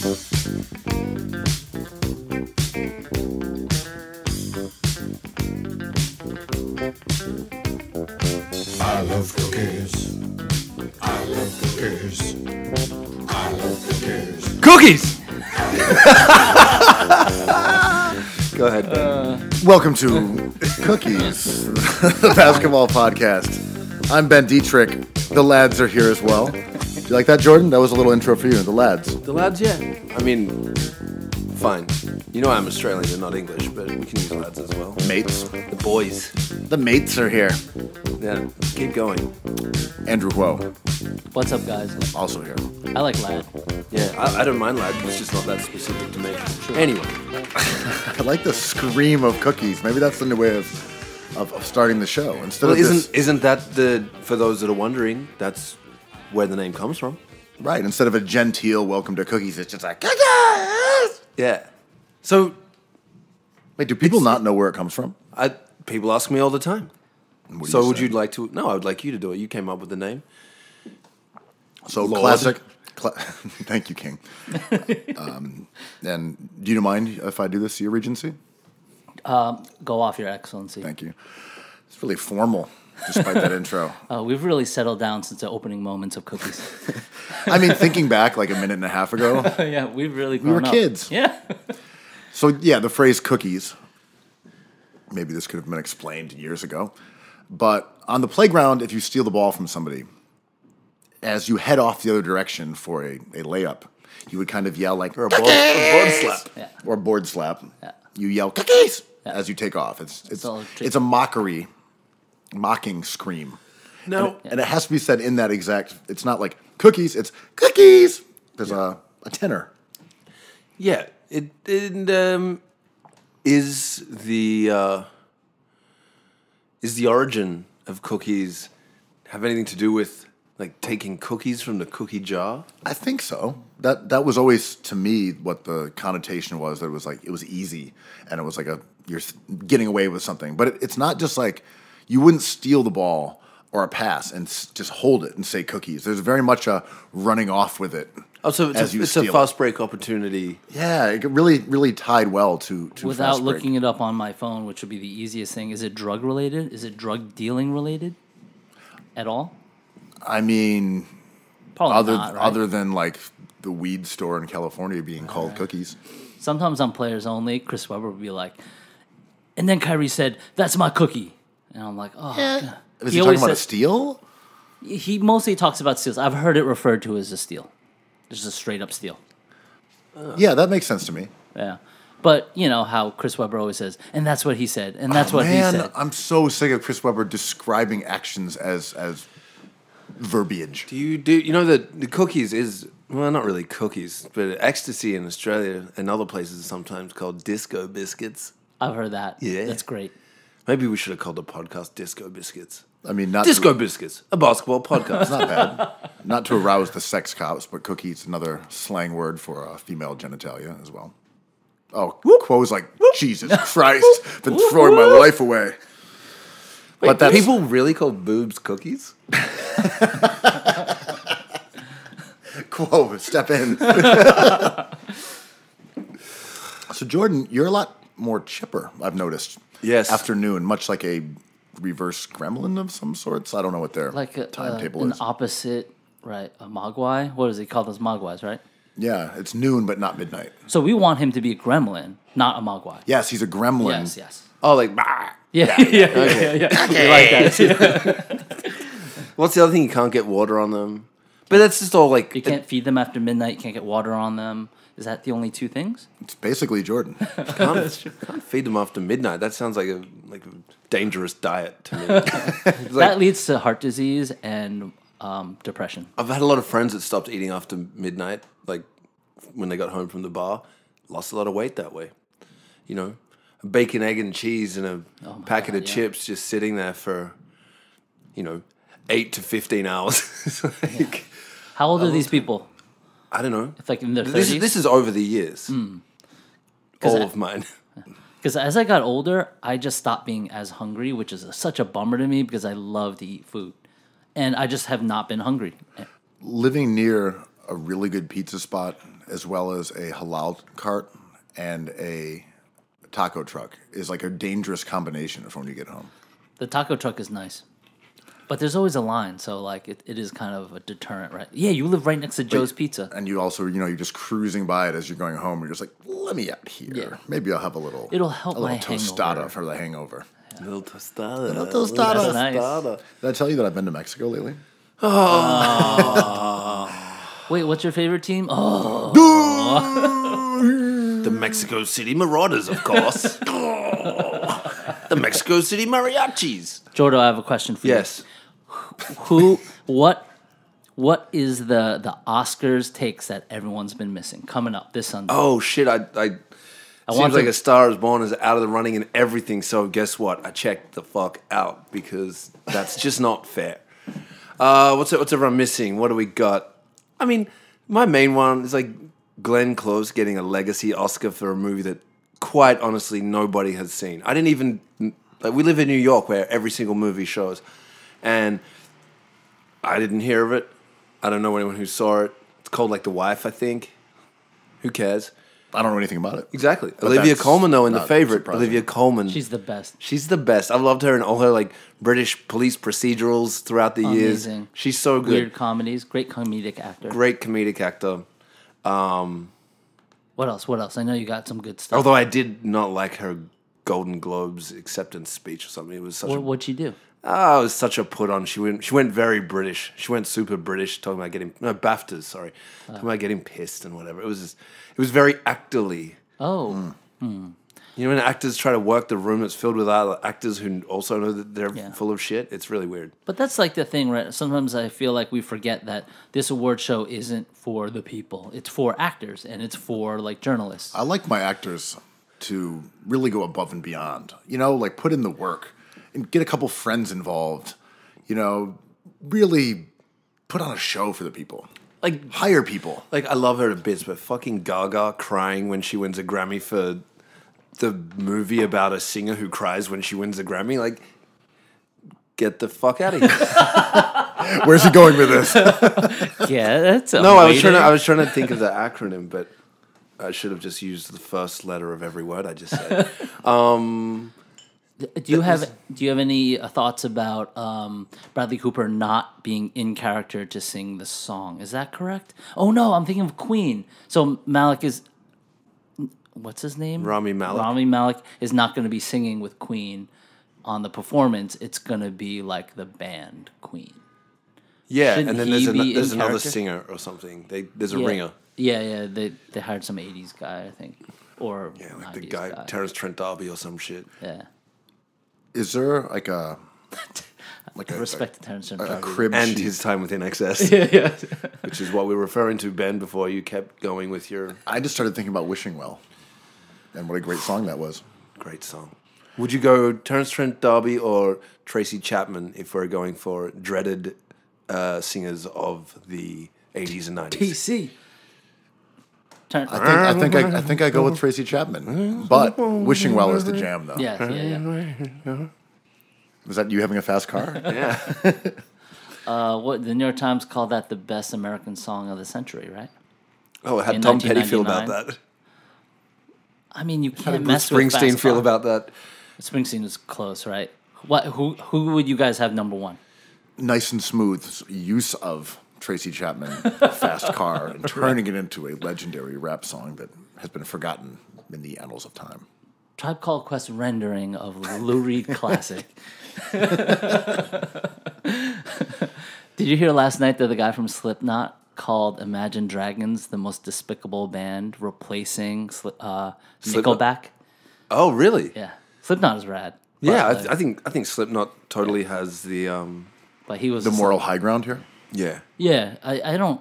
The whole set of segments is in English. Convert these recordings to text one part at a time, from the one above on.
I love cookies. I love cookies. I love cookies. Cookies! Go ahead, Ben. Welcome to Cookies, the basketball podcast. I'm Ben Detrick. The lads are here as well. Do you like that, Jordan? That was a little intro for you. The lads. The lads, yeah. I mean, fine. You know I'm Australian and not English, but we can use lads as well. Mates. The boys. The mates are here. Yeah, keep going. Andrew Kuo, What's up, guys? also here. I like lad. Yeah, I don't mind lads. It's just not that specific to me. Sure. Anyway. I like the scream of cookies. Maybe that's the new way of starting the show. Instead of isn't that for those that are wondering, that's where the name comes from? right, instead of a genteel welcome to cookies, it's just like, cookies! Yeah. So, Wait, do people not know where it comes from? people ask me all the time. What do So you would say? you like to? No, I would like you to do it. You came up with the name. So Lord. classic. Thank you, King. And do you mind if I do this, Your Regency? Go off, Your Excellency. Thank you. It's really formal, despite that intro. We've really settled down since the opening moments of Cookies. I mean, thinking back like a minute and a half ago, Yeah, we've really we were grown up. kids. Yeah. So yeah, the phrase cookies, maybe this could have been explained years ago, but on the playground, if you steal the ball from somebody, as you head off the other direction for a layup, you would kind of yell like, Or a board slap. Yeah. or a board slap. Yeah. You yell cookies Yeah. as you take off. It's all a mocking scream. No. And it has to be said in that exact, it's not like cookies, it's cookies. There's a tenor. Yeah. It is the origin of cookies have anything to do with like taking cookies from the cookie jar? I think so. That was always to me what the connotation was. That it was like it was easy, and it was like you're getting away with something. But it's not just like you wouldn't steal the ball or a pass and just hold it and say cookies. There's very much a running off with it. Oh, so as you it's a steal fast break opportunity. Yeah, it really tied well to Without fast break. looking it up on my phone, which would be the easiest thing, is it drug related? Is it drug dealing related at all? I mean, Probably not, right? other than like the weed store in California being called cookies. Sometimes on Players Only, Chris Webber would be like, and then Kyrie said, "That's my cookie," and I'm like, "Oh." God. Is he talking always about a says- steal? He mostly talks about steals. I've heard it referred to as a steal, just a straight up steal. Yeah, that makes sense to me. Yeah, but you know how Chris Webber always says, and that's what he said, and that's what Man, he said. I'm so sick of Chris Webber describing actions as verbiage. Do you know that the cookies is, well, not really cookies, but ecstasy in Australia and other places is sometimes called disco biscuits. I've heard that. Yeah. That's great. Maybe we should have called the podcast Disco Biscuits. I mean, not Disco to, Biscuits, a basketball podcast. not bad. Not to arouse the sex cops, but cookies, another slang word for female genitalia as well. Oh, Quo's like, Jesus Christ, been throwing my life away. Wait, But that's people really call boobs cookies? Quo, step in. So Jordan, you're a lot more chipper, I've noticed. Yes. Afternoon, much like a reverse gremlin of some sorts. I don't know what their Like timetable an is. opposite, right? A mogwai. What does he call those mogwais, right? Yeah, it's noon, but not midnight. So we want him to be a gremlin, not a mogwai. Yes, he's a gremlin. Yes. Oh, like, bah. Yeah. We like that too. What's the other thing? You can't get water on them. But that's just all like... You can't feed them after midnight. You can't get water on them. Is that the only two things? It's basically Jordan. can't feed them after midnight. That sounds like a dangerous diet to me. It's like, That leads to heart disease and depression. I've had a lot of friends that stopped eating after midnight, like when they got home from the bar, lost a lot of weight that way. You know, a bacon, egg, and cheese and a packet of chips just sitting there for, 8 to 15 hours. Like, How old are these people? I don't know. It's like in their 30s? This is over the years. All of mine. Because as I got older, I just stopped being as hungry, which is such a bummer to me because I love to eat food. And I just have not been hungry. Living near a really good pizza spot as well as a halal cart and a taco truck is like a dangerous combination for when you get home. The taco truck is nice. But there's always a line, so like it is kind of a deterrent, right? Yeah, you live right next to Joe's Pizza. And you also, you're just cruising by it as you're going home. You're just like, let me out here. Yeah. Maybe I'll have a little. It'll help a little my tostada hangover. for the hangover. Little tostada. Little tostada. That's nice. Did I tell you that I've been to Mexico lately? Wait, what's your favorite team? Oh, The Mexico City Marauders, of course. The Mexico City Mariachis. Jordo, I have a question for you. Yes. What is the Oscars takes that everyone's been missing coming up this Sunday? Oh shit! I seems want like to- A Star Is Born is out of the running and everything. So guess what? I checked the fuck out because that's just not fair. What's everyone missing? What do we got? I mean, my main one is like Glenn Close getting a legacy Oscar for a movie that, quite honestly, nobody has seen. I didn't even we live in New York where every single movie shows, and I didn't hear of it. I don't know anyone who saw it. It's called like The Wife, I think. Who cares? I don't know anything about it. Exactly. But Olivia that's Colman, though, in The not Favorite. surprising. Olivia Colman. She's the best. She's the best. I've loved her in all her like British police procedurals throughout the years. Amazing. She's so good. Weird comedies. Great comedic actor. Great comedic actor. What else? I know you got some good stuff. Although I did not like her Golden Globes acceptance speech or something. It was such What'd you do? it was such a put on. She went very British. She went super British, talking about BAFTAs. Sorry, talking about getting pissed and whatever. It was very actorly. Oh, You know, when actors try to work the room that's filled with other actors who also know that they're Yeah. full of shit, it's really weird. but that's like the thing, right? Sometimes I feel like we forget that this award show isn't for the people. It's for actors and it's for like journalists. I like my actors to really go above and beyond. Like put in the work and get a couple friends involved. Really put on a show for the people. Like, Hire people. I love her to bits, but fucking Gaga crying when she wins a Grammy for the movie about a singer who cries when she wins a Grammy, like, get the fuck out of here. Where's he going with this? Yeah, that's a No, I was trying to think of the acronym, but I should have just used the first letter of every word I just said. Do you have any thoughts about Bradley Cooper not being in character to sing the song? Is that correct? Oh no, I'm thinking of Queen. So Malik is, what's his name? Rami Malek. Rami Malek is not going to be singing with Queen on the performance. It's going to be like the band Queen. Yeah, Shouldn't and then he be there's in another character? singer or something. There's a Yeah. ringer. Yeah. They hired some '80s guy, I think, or Yeah, like the 90s guy, Terrence Trent D'Arby or some shit. Yeah. Is there like a Respect to Terrence a D'Arby. crib And sheet? his time within excess. Yeah. Which is what we were referring to, Ben, before you kept going with your I just started thinking about Wishing Well, and what a great song that was. great song. Would you go Terrence Trent D'Arby or Tracy Chapman if we're going for dreaded singers of the 80s and 90s? TC. I think I go with Tracy Chapman, but Wishing Well is the jam though. Yeah. Was that you having a fast car? Yeah. What the New York Times called that the best American song of the century, right? Oh, how In Tom Petty feel about 1999? that? I mean, you How can't did mess with Springsteen fast feel car. about that? Springsteen was close, right? Who would you guys have number one? Nice and smooth use of Tracy Chapman, Fast Car, and turning it into a legendary rap song that has been forgotten in the annals of time. Tribe Called Quest rendering of Lou Reed classic. Did you hear last night that the guy from Slipknot called Imagine Dragons the most despicable band, replacing Nickelback? Oh, really? Yeah, Slipknot is rad. Yeah, But, I think Slipknot totally has the but he was The moral high ground here? yeah. Yeah, I don't.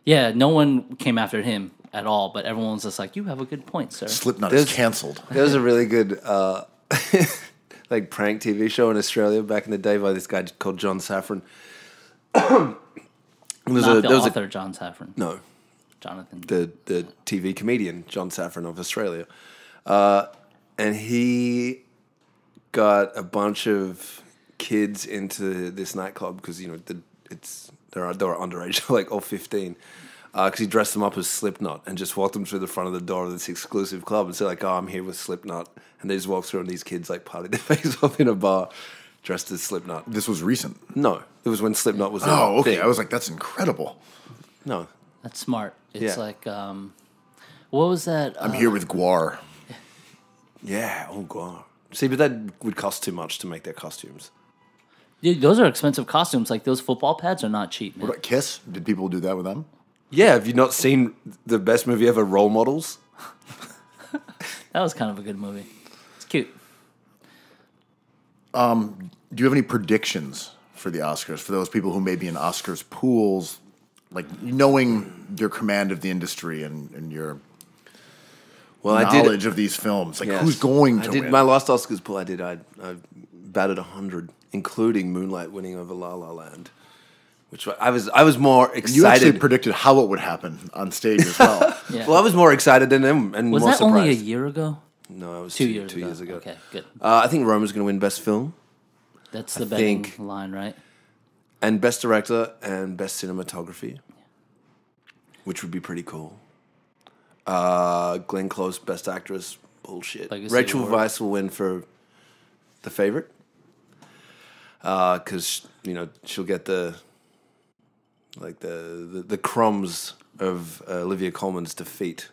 Yeah, no one came after him at all, but everyone's just like, "You have a good point, sir." Slipknot is There's- canceled. There was a really good like prank TV show in Australia back in the day by this guy called John Safran. Not the there was author, John Safran. no, Jonathan. the TV comedian John Safran of Australia, and he got a bunch of kids into this nightclub because they were underage, like all 15, because he dressed them up as Slipknot and just walked them through the front of the door of this exclusive club and said like, "Oh, I'm here with Slipknot," and they just walk through and these kids like party their face off in a bar dressed as Slipknot. This was recent. No, it was when Slipknot was. Oh, okay. Thing. I was like, that's incredible. No, That's smart. It's like, what was that? I'm here with Guar. yeah, oh god. See, but that would cost too much to make their costumes. Dude, those are expensive costumes. Like those football pads are not cheap, man. What about Kiss? Did people do that with them? Yeah, have you not seen the best movie ever, Role Models? That was kind of a good movie. It's cute. Do you have any predictions for the Oscars, for those people who may be in Oscars pools, like knowing your command of the industry and your knowledge of these films? Like, who's going to win? My last Oscars pool, I batted 100, including Moonlight winning over La La Land, which I was more excited. You actually predicted how it would happen on stage as well. Yeah. Well, I was more excited than them and Was more that surprised. only a year ago? No, it was 2 2 years ago. Okay, good. I think Roma's going to win Best Film That's the betting line, right? and Best Director and Best Cinematography, which would be pretty cool. Glenn Close, Best Actress, bullshit. Legacy Rachel Award. Weisz will win for The Favorite because she'll get the crumbs of Olivia Colman's defeat.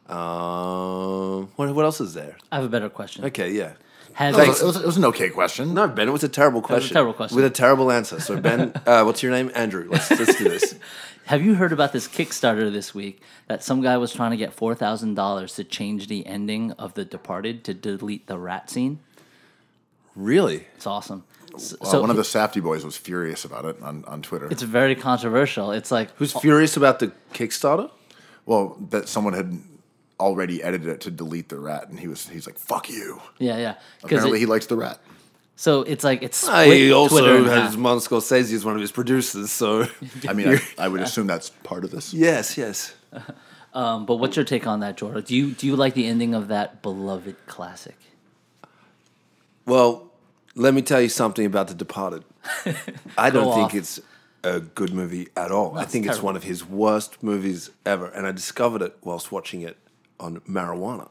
What else is there? I have a better question. Okay, yeah. Has It was an okay question. No, Ben, it was a terrible question. terrible question. With a terrible answer. So, Ben, what's your name? Andrew. Let's do this. Have you heard about this Kickstarter this week that some guy was trying to get $4,000 to change the ending of The Departed to delete the rat scene? Really? It's awesome. One of the Safdie boys was furious about it on Twitter. It's very controversial. It's like Who's furious about the Kickstarter? Well, that someone had already edited it to delete the rat, and he's like, "Fuck you." yeah. Apparently, he likes the rat. So it's like it's split He also Twitter in has half. Martin Scorsese as one of his producers, so... I mean, I would assume that's part of this. yes. But what's your take on that, Jordan? Do you like the ending of that beloved classic? Well, let me tell you something about The Departed. I don't think off. it's a good movie at all. I it's think it's terrible. one of his worst movies ever, and I discovered it whilst watching it on marijuana.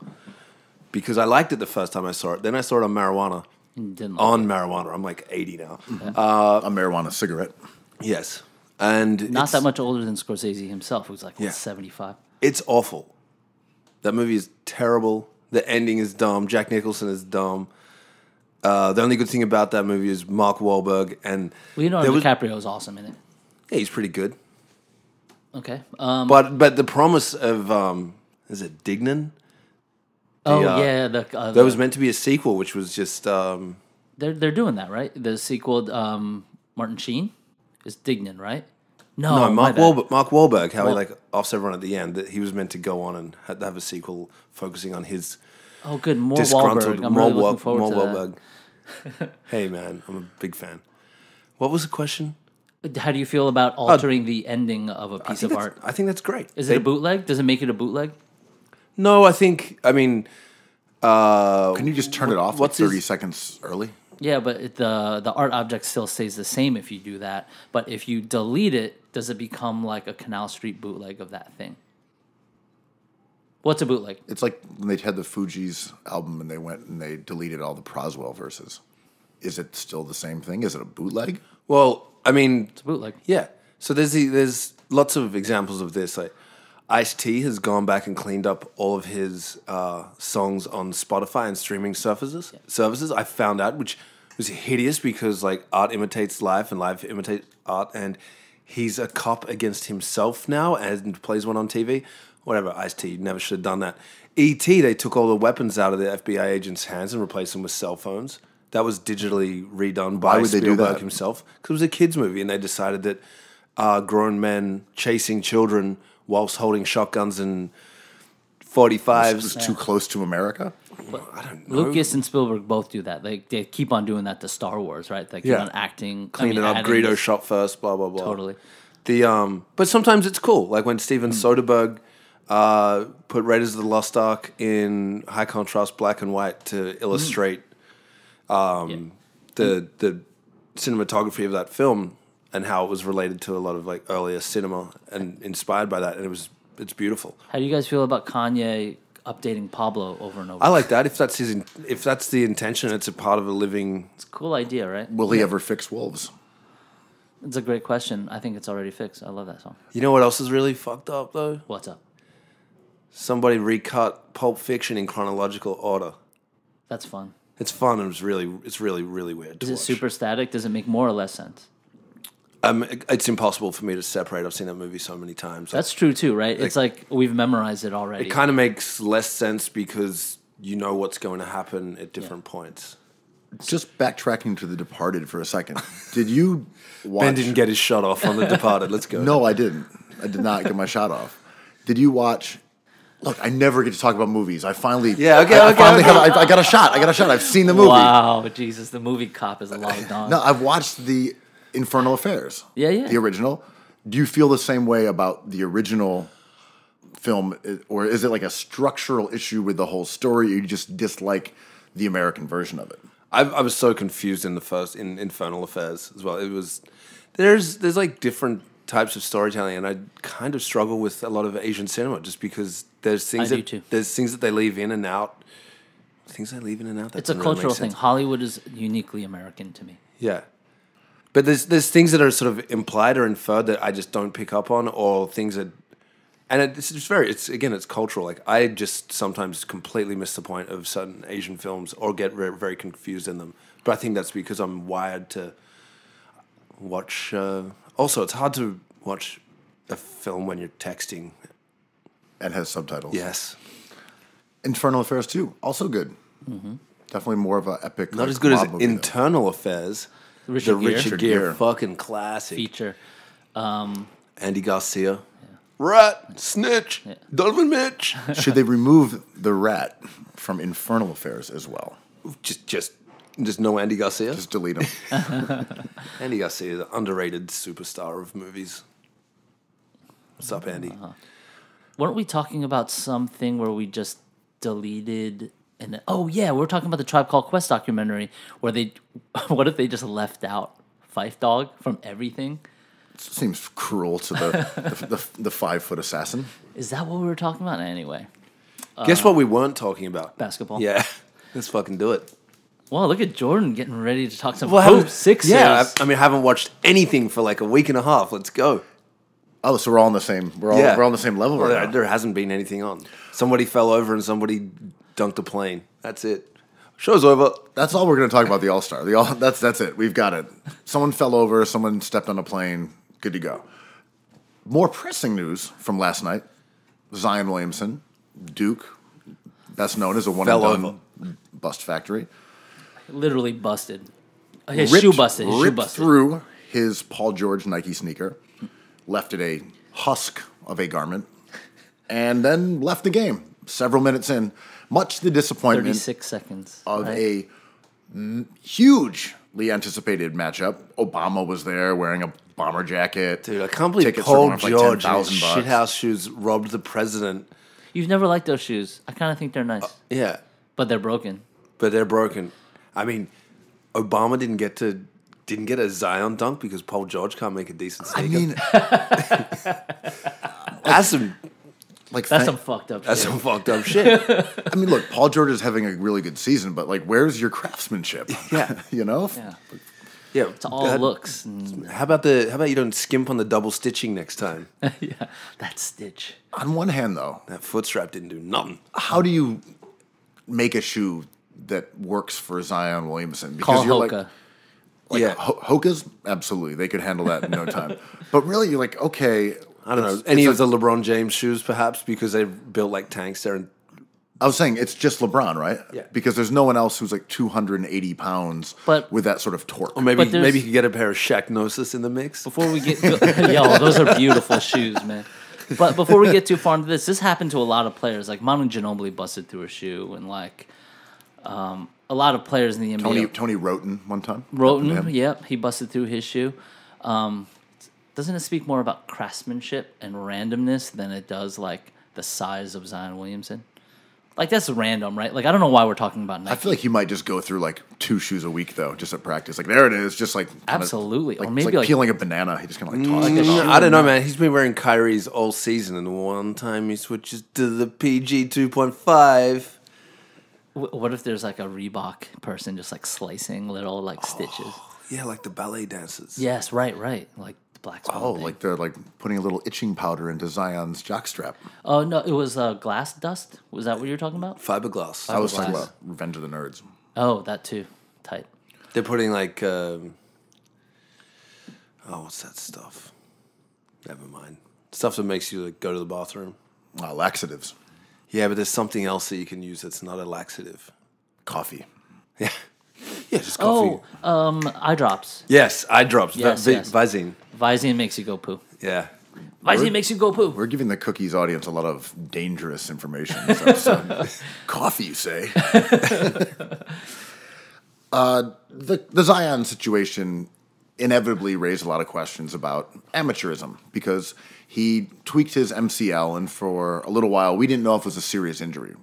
Because I liked it the first time I saw it. Then I saw it on marijuana. Didn't like On marijuana. I'm like 80 now. A marijuana cigarette. Yes. And Not it's, that much older than Scorsese himself, who's like Yeah. 75. It's awful. That movie is terrible. The ending is dumb. Jack Nicholson is dumb. The only good thing about that movie is Mark Wahlberg. And Leonardo DiCaprio is awesome in it. yeah, he's pretty good. Okay. But the promise of, is it Dignan? yeah. That was meant to be a sequel, which was just... They're doing that, right? The sequel, Martin Sheen is Dignan, right? No, No, my bad. Mark Wahlberg, how Well- he like offs everyone at the end. That he was meant to go on and have a sequel focusing on his Oh, good. More disgruntled Wahlberg. I'm really looking forward to Wahlberg. Hey man, I'm a big fan. What was the question? that. How do you feel about altering the ending of a piece of art? I think that's great. Is it a bootleg? Does it make it a bootleg? No, I mean, Can you just turn it off like what's 30 his- seconds early? Yeah, but the art object still stays the same if you do that. But if you delete it, does it become like a Canal Street bootleg of that thing? What's a bootleg? It's like when they had the Fugees album and they went and they deleted all the Proswell verses. Is it still the same thing? Is it a bootleg? well, I mean, It's a bootleg. yeah. So there's lots of examples of this. Like Ice-T has gone back and cleaned up all of his songs on Spotify and streaming services. I found out, which was hideous because like art imitates life and life imitates art, and he's a cop against himself now and plays one on TV. Whatever, Ice-T never should have done that. E.T., they took all the weapons out of the FBI agents' hands and replaced them with cell phones. That was digitally redone by Why would they do Spielberg that? himself. Because it was a kid's movie, and they decided that grown men chasing children whilst holding shotguns and 45s. It's too close to America? I don't know. Lucas and Spielberg both do that. They keep on doing that to Star Wars, right? They keep Yeah. on acting, Cleaning up, adding Greedo this- shot first, blah, blah, blah. Totally. But sometimes it's cool. Like when Steven Soderbergh put Raiders of the Lost Ark in high contrast black and white to illustrate the cinematography of that film. and how it was related to a lot of like earlier cinema and inspired by that, and it's beautiful. How do you guys feel about Kanye updating Pablo over and over? I like that. If that's the intention, it's a part of a living. It's a cool idea, right? Will he ever fix wolves? It's a great question. I think it's already fixed. I love that song. You know what else is really fucked up though? What's up? Somebody recut Pulp Fiction in chronological order. That's fun. It's fun and it's really really weird. Is it super static? Does it make more or less sense? It's impossible for me to separate. I've seen that movie so many times. That's true too, right? It's like we've memorized it already. It kind of makes less sense because you know what's going to happen at different points. Just backtracking to The Departed for a second. Did you watch... Ben didn't get his shot off on The Departed. Let's go. No, I didn't. I did not get my shot off. Did you watch... Look, I never get to talk about movies. I finally... Yeah, okay, I got a shot. I've seen the movie. Wow, Jesus, the movie cop is long gone. No, I've watched the Infernal Affairs. Yeah. The original. Do you feel the same way about the original film, or is it like a structural issue with the whole story, or you just dislike the American version of it? I was so confused in Infernal Affairs as well. It was there's like different types of storytelling, and I kind of struggle with a lot of Asian cinema just because there's things that they leave in and out. Things they leave in and out. That It's a cultural thing. Hollywood is uniquely American to me. Yeah. But there's things that are sort of implied or inferred that I just don't pick up on, or things that, and it's cultural. Like I just sometimes completely miss the point of certain Asian films or get very, very confused in them. But I think that's because I'm wired to watch. Also, it's hard to watch a film when you're texting. And has subtitles. Yes. Infernal Affairs 2, also good. Mm-hmm. Definitely more of an epic. Not as good as Internal Affairs. The Richard Gere fucking classic. Feature. Andy Garcia. Yeah. Rat, Snitch, Donovan Mitch. Should they remove the rat from Infernal Affairs as well? Just no Andy Garcia? Just delete him. Andy Garcia is an underrated superstar of movies. What's up, Andy? Weren't we talking about something where we just deleted... we're talking about the Tribe Called Quest documentary where what if they just left out Phife Dawg from everything? Seems cruel to the 5-foot assassin. Is that what we were talking about? Anyway. Guess what we weren't talking about? Basketball. Yeah. Let's fucking do it. Well, look at Jordan getting ready to talk some hoops. Sixers. Yeah, I haven't watched anything for like a week and a half. Let's go. Oh, so we're all on the same. We're on the same level right now. There hasn't been anything on. Somebody fell over and somebody dunked a plane. That's it. Show's over. That's all we're going to talk about the All-Star. That's it. We've got it. Someone fell over. Someone stepped on a plane. Good to go. More pressing news from last night. Zion Williamson, Duke, best known as a one-and-done bust factory. Literally busted. His shoe busted. Ripped through his Paul George Nike sneaker, left it a husk of a garment, and then left the game several minutes in. Much to the disappointment 36 seconds of a hugely anticipated matchup. Obama was there wearing a bomber jacket. Dude, I can't believe Paul George in his shithouse shoes robbed the president. You've never liked those shoes. I kind of think they're nice. Yeah. But they're broken. I mean, Obama didn't get a Zion dunk because Paul George can't make a decent sneaker. I mean, that's some fucked up shit. That's some fucked up shit. I mean, look, Paul George is having a really good season, but like, where's your craftsmanship? Yeah. You know? Yeah. It's all looks. How about you don't skimp on the double stitching next time? Yeah, that stitch. On one hand, though, that foot strap didn't do nothing. How do you make a shoe that works for Zion Williamson? Because call you're Hoka. Hoka's absolutely, they could handle that in no time. But really, you're like, okay, I don't know any of the LeBron James shoes, perhaps because they're built like tanks. I was saying it's just LeBron, right? Yeah. Because there's no one else who's like 280 pounds with that sort of torque. Or maybe you could get a pair of Shaq Gnosis in the mix. Before we get... those are beautiful shoes, man. But before we get too far into this happened to a lot of players. Like Manu Ginobili busted through a shoe, and like a lot of players in the NBA. Tony Roten one time. Roten, yep, he busted through his shoe. Doesn't it speak more about craftsmanship and randomness than it does like the size of Zion Williamson? Like, that's random, right? Like, I don't know why we're talking about Nike. I feel like he might just go through like 2 shoes a week though, just at practice. Like there it is, just like Absolutely. like, Or it's maybe like like peeling a banana. He just kind of like tosses like it a off. I don't know, man. He's been wearing Kyrie's all season, and one time he switches to the PG 2.5. What if there's like a Reebok person just like slicing little like stitches? Yeah, like the ballet dancers. Yes, right. Like the black swan Oh, thing. like they're like putting a little itching powder into Zion's jockstrap. Oh no, it was glass dust. Was that what you were talking about? Fiberglass. I was talking Fiberglass. about Revenge of the Nerds. Oh, that too. Tight. They're putting like, what's that stuff? Never mind. Stuff that makes you like, go to the bathroom. Laxatives, Yeah, but there's something else that you can use that's not a laxative. coffee. Yeah. Yeah, just coffee. Eye drops. Yes, eye drops. Yes, yes. Visine. Visine makes you go poo. Yeah. Visine makes you go poo. We're giving the Cookies audience a lot of dangerous information. So, coffee, you say? The Zion situation inevitably raised a lot of questions about amateurism because he tweaked his MCL, and for a little while we didn't know if it was a serious injury.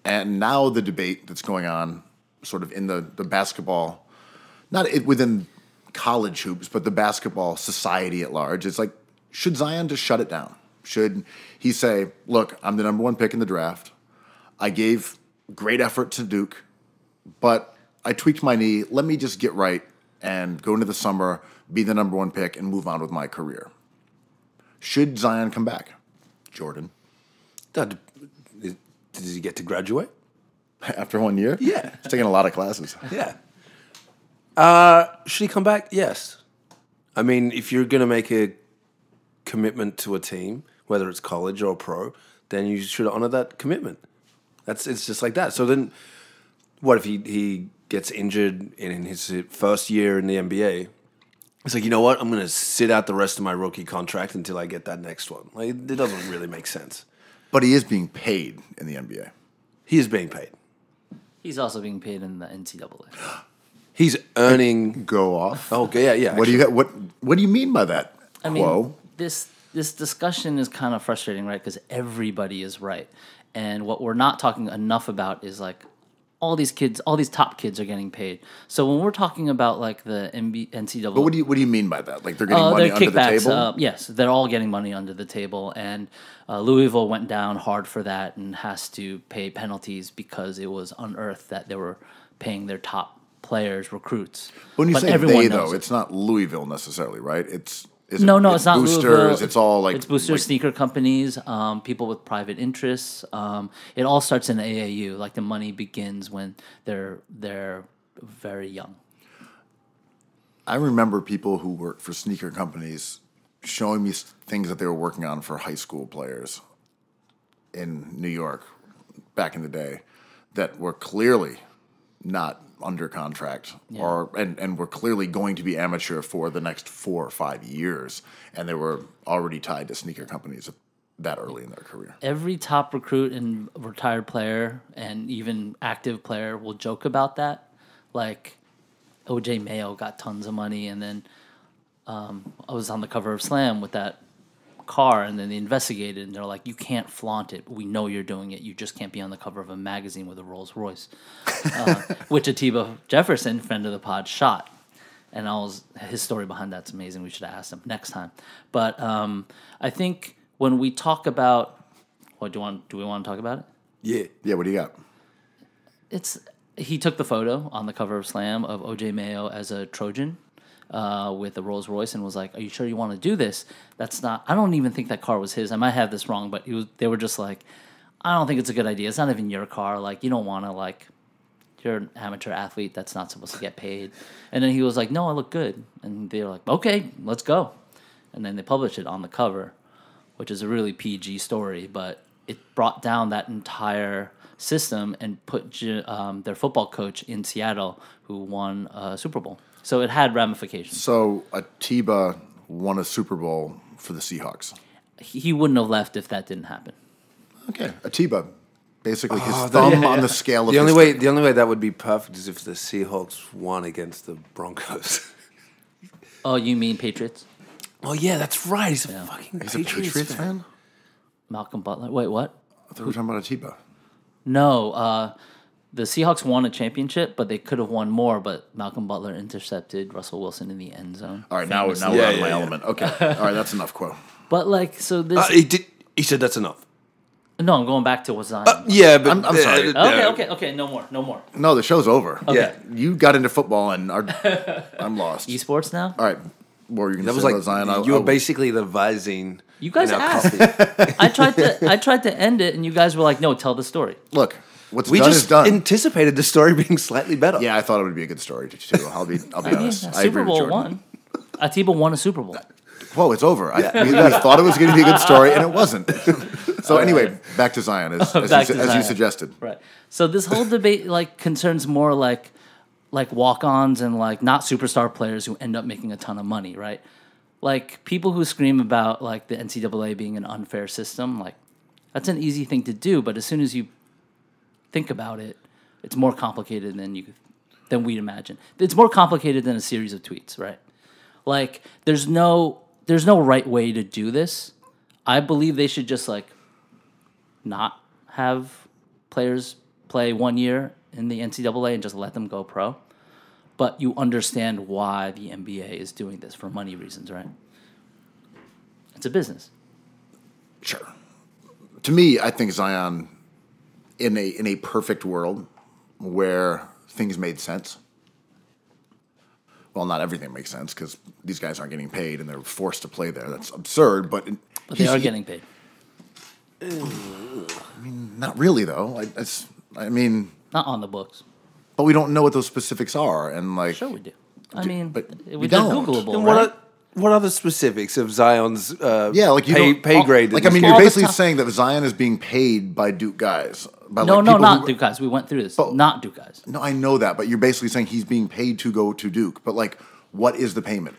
And now the debate that's going on, sort of in the basketball, within college hoops, but the basketball society at large, it's like, should Zion just shut it down? Should he say, look, I'm the number 1 pick in the draft. I gave great effort to Duke, but I tweaked my knee. Let me just get right and go into the summer, be the number 1 pick, and move on with my career. Should Zion come back? Jordan. Did he get to graduate? After 1 year? Yeah. He's taking a lot of classes. Yeah. Should he come back? Yes. I mean, if you're going to make a commitment to a team, whether it's college or pro, then you should honor that commitment. It's just like that. So then, what if he gets injured in his first year in the NBA? It's like, you know what? I'm going to sit out the rest of my rookie contract until I get that next one. Like, it doesn't really make sense. But he is being paid in the NBA. He is being paid. He's also being paid in the NCAA. He's earning. Go off. Oh, yeah. What do you What do you mean by that? I mean, Quo? this discussion is kind of frustrating, right? Because everybody is right, and what we're not talking enough about is like all these top kids are getting paid. So when we're talking about like the NCAA, But what do you mean by that? Like they're getting money they're under the kickbacks, table? yes, they're all getting money under the table, and Louisville went down hard for that and has to pay penalties because it was unearthed that they were paying their top players, recruits. When you But say everyone they, knows though, it. it's not Louisville necessarily, right? It's It's not boosters. Louisville. It's all like it's boosters, sneaker companies, people with private interests. It all starts in AAU. Like the money begins when they're very young. I remember people who work for sneaker companies showing me things that they were working on for high school players in New York back in the day that were clearly not under contract and were clearly going to be amateur for the next 4 or 5 years, and they were already tied to sneaker companies that early in their career. Every top recruit and retired player and even active player will joke about that. Like OJ Mayo got tons of money, and then I was on the cover of Slam with that car, and then they investigated, and they're like, you can't flaunt it. We know you're doing it. You just can't be on the cover of a magazine with a Rolls Royce. Which Atiba Jefferson, friend of the pod, shot. And his story behind that's amazing. We should have asked him next time. But I think when we talk about, do we want to talk about it? Yeah, what do you got? He took the photo on the cover of Slam of OJ Mayo as a Trojan with a Rolls Royce and was like, are you sure you want to do this? I don't even think that car was his. I might have this wrong, but they were just like, I don't think it's a good idea. It's not even your car. Like, you don't want to, like, you're an amateur athlete that's not supposed to get paid. And then he was like, no, I look good. And they were like, okay, let's go. And then they published it on the cover, which is a really PG story, but it brought down that entire system and put their football coach in Seattle who won a Super Bowl. So it had ramifications. So Atiba won a Super Bowl for the Seahawks. He wouldn't have left if that didn't happen. Okay, Atiba, basically his thumb on the scale of The only history. way that would be perfect is if the Seahawks won against the Broncos. Oh, you mean Patriots? Oh yeah, that's right. He's a fucking He's a Patriots fan? Malcolm Butler. Wait, what? I thought we were talking about Atiba. No, the Seahawks won a championship, but they could have won more. But Malcolm Butler intercepted Russell Wilson in the end zone. All right, now we're out of my element. Okay, all right, that's enough, Kuo. But like, so this. He said that's enough. No, I'm going back to what Zion. Yeah, but I'm sorry. Okay. No more. No, the show's over. Okay. Yeah. You got into football, and I'm lost. Esports now. All right, what were you going to that say was like about Zion? you were basically the Visine. You guys in our asked. coffee. I tried to end it, and you guys were like, "No, tell the story." Look, what's We done just is done. anticipated the story being slightly better. Yeah, I thought it would be a good story too. I'll be honest. I agree Super with Bowl Jordan. won. Atiba won a Super Bowl. Whoa, it's over. We thought it was going to be a good story, and it wasn't. So anyway, back to Zion, as you suggested. Right. So this whole debate like concerns more like walk-ons and like not superstar players who end up making a ton of money, right? Like people who scream about like the NCAA being an unfair system, like that's an easy thing to do, but as soon as you think about it, it's more complicated than we'd imagine. It's more complicated than a series of tweets, right? Like there's no right way to do this. I believe they should just like not have players play 1 year in the NCAA and just let them go pro. But you understand why the NBA is doing this for money reasons, right? It's a business. Sure. To me, I think Zion, in a perfect world where things made sense. Well, not everything makes sense because these guys aren't getting paid and they're forced to play there. That's absurd, but They are getting paid. I mean, not really though. Not on the books. But we don't know what those specifics are, and like. Sure we do. I mean, but they're we don't. Googleable, And right? what are the specifics of Zion's Like you pay grade? Like I mean, you're basically saying that Zion is being paid by Duke guys. No, not Duke guys. We went through this. Not Duke guys. No, I know that, but you're basically saying he's being paid to go to Duke. But like, what is the payment?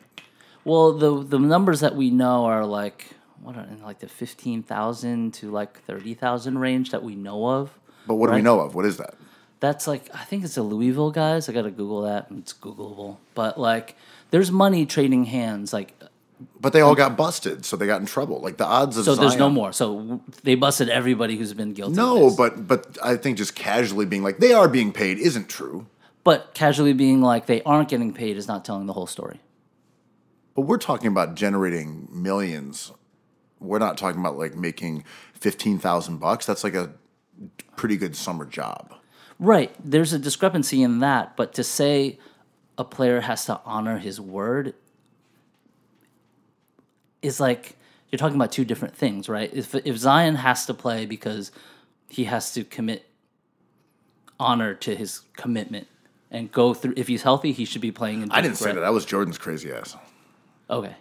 Well, the numbers that we know are like in like the 15,000 to like 30,000 range that we know of. But what do we know of? What is that? That's like I think it's the Louisville guys. I got to Google that. It's Googleable. But like, there's money trading hands. Like, but they all got busted, so they got in trouble. Like the odds of so Zion, there's no more. So they busted everybody who's been guilty. No, of this. but I think just casually being like they are being paid isn't true. But casually being like they aren't getting paid is not telling the whole story. But we're talking about generating millions. We're not talking about like making $15,000. That's like a pretty good summer job. Right. There's a discrepancy in that, but to say a player has to honor his word is like you're talking about two different things, right? If Zion has to play because he has to commit honor to his commitment and go through, if he's healthy, he should be playing in Duke, I didn't say right? that. That was Jordan's crazy ass. Okay.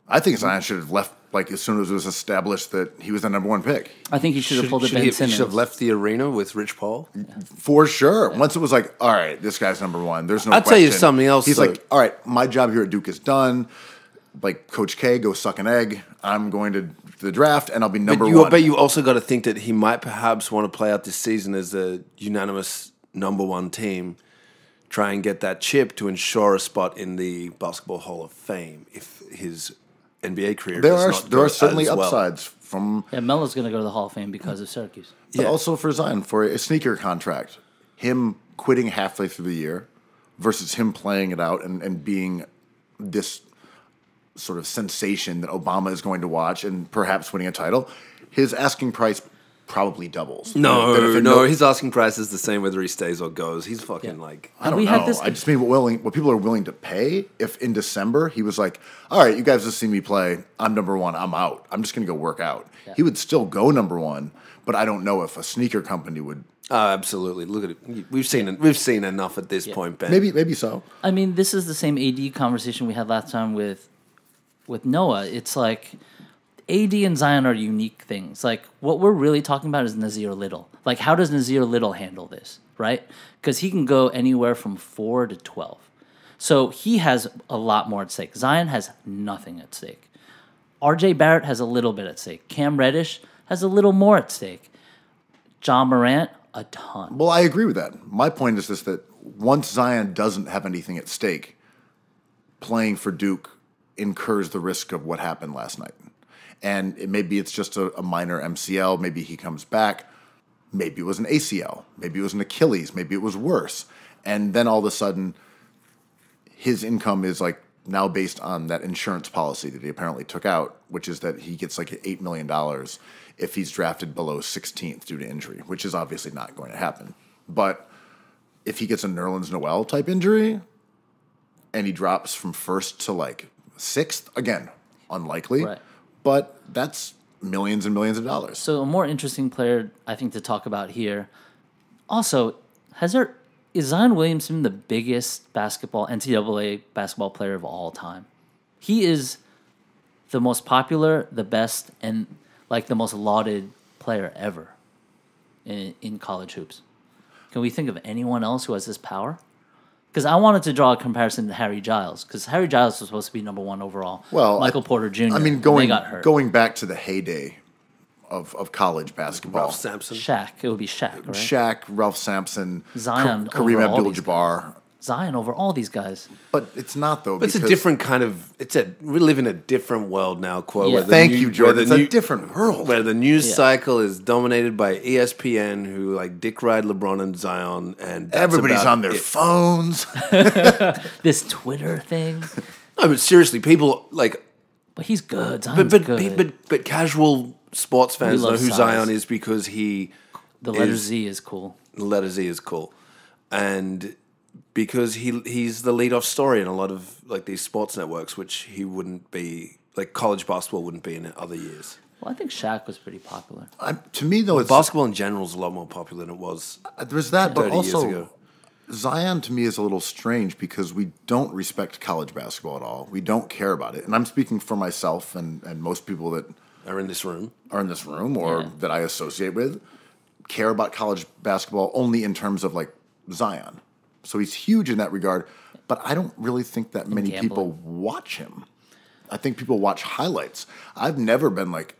I think Zion should have left like as soon as it was established that he was the number one pick. I think he should have pulled a Ben He Simmons. should have left the arena with Rich Paul. For sure. Once it was like, all right, this guy's number one. There's no I'll tell you question. something else, He's though. like, all right, my job here at Duke is done. Like Coach K, go suck an egg. I'm going to the draft, and I'll be number one. But you also got to think that he might perhaps want to play out this season as a unanimous number one team, try and get that chip to ensure a spot in the Basketball Hall of Fame if his NBA career there does not are go certainly as well. upsides from, Yeah, Melo's going to go to the Hall of Fame because of Syracuse. but Yeah. also for Zion for a sneaker contract. Him quitting halfway through the year versus him playing it out and being this sort of sensation that Obama is going to watch and perhaps winning a title. His asking price probably doubles. No, his asking price is the same whether he stays or goes. He's fucking like... I don't We know. had this- I just mean what people are willing to pay. If in December he was like, all right, you guys have seen me play. I'm number one. I'm out. I'm just going to go work out. Yeah. He would still go number one, but I don't know if a sneaker company would. Oh, absolutely. Look at it. We've seen enough at this point, Ben. Maybe so. I mean, this is the same AD conversation we had last time with Noah. It's like AD and Zion are unique things. Like what we're really talking about is Nazir Little. Like how does Nazir Little handle this, right? Because he can go anywhere from 4 to 12. So he has a lot more at stake. Zion has nothing at stake. RJ Barrett has a little bit at stake. Cam Reddish has a little more at stake. John Morant, a ton. Well, I agree with that. My point is this: that once Zion doesn't have anything at stake, playing for Duke incurs the risk of what happened last night. And maybe it's just a minor MCL. Maybe he comes back. maybe it was an ACL, maybe it was an Achilles, maybe it was worse. And then all of a sudden, his income is like now based on that insurance policy that he apparently took out, which is that he gets like $8 million if he's drafted below 16th due to injury, which is obviously not going to happen. But if he gets a Nerlens Noel type injury and he drops from first to like sixth, again, unlikely, Right. but that's millions and millions of dollars. So a more interesting player, I think, to talk about here. Also, is Zion Williamson the biggest NCAA basketball player of all time? He is the most popular, the best, and like the most lauded player ever in college hoops. Can we think of anyone else who has this power? Because I wanted to draw a comparison to Harry Giles, because Harry Giles was supposed to be number 1 overall. Well, Michael Porter Jr. I mean, they got hurt. going back to the heyday of college basketball. Ralph Sampson. Shaq. It would be Shaq, right? Shaq, Ralph Sampson, Zion Kareem over all these Abdul-Jabbar. Zion over all these guys. But it's not, though. But it's a because- different kind of. We live in a different world now, Quo. Yeah. where the Thank new- you, where Jordan. the It's a new- different world. Where the news Yeah. cycle is dominated by ESPN, who like dick ride LeBron and Zion, and that's Everybody's about on their it. phones. This Twitter thing. No, but seriously, people like. But he's good. Zion's But good. but casual sports fans know love who size. Zion is because the letter is- Z is cool. the letter Z is cool, and because he's the lead-off story in a lot of like these sports networks, which he wouldn't be, like college basketball wouldn't be in other years. Well, I think Shaq was pretty popular. To me, though, it's Basketball in general is a lot more popular than it was there's that, but 30 years also ago. Zion to me is a little strange because we don't respect college basketball at all. We don't care about it, and I'm speaking for myself and most people that Are in this room. are in this room or Yeah. that I associate with care about college basketball only in terms of like Zion. So he's huge in that regard, but I don't really think that many gambling. people watch him. I think people watch highlights. I've never been like,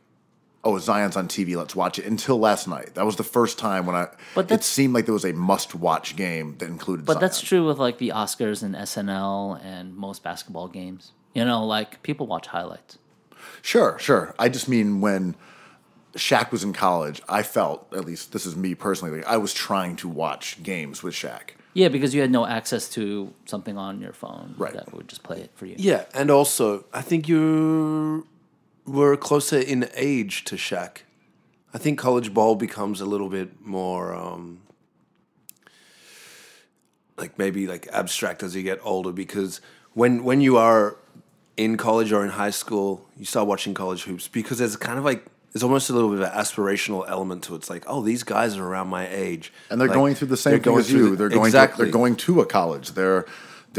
oh, Zion's on TV, let's watch it, until last night. That was the first time when it seemed like there was a must-watch game that included But Zion. that's true with like the Oscars and SNL and most basketball games. You know, like people watch highlights. Sure. I just mean when Shaq was in college, I felt, at least this is me personally, like I was trying to watch games with Shaq. Yeah, because you had no access to something on your phone Right. that would just play it for you. Yeah, and also I think you were closer in age to Shaq. I think college ball becomes a little bit more like maybe like abstract as you get older, because when you are in college or in high school, you start watching college hoops because there's kind of like there's almost a little bit of an aspirational element to it. It's like, oh, these guys are around my age, And they're Like, going through the same they're thing going as through you. the- They're going exactly. they're going to a college. They're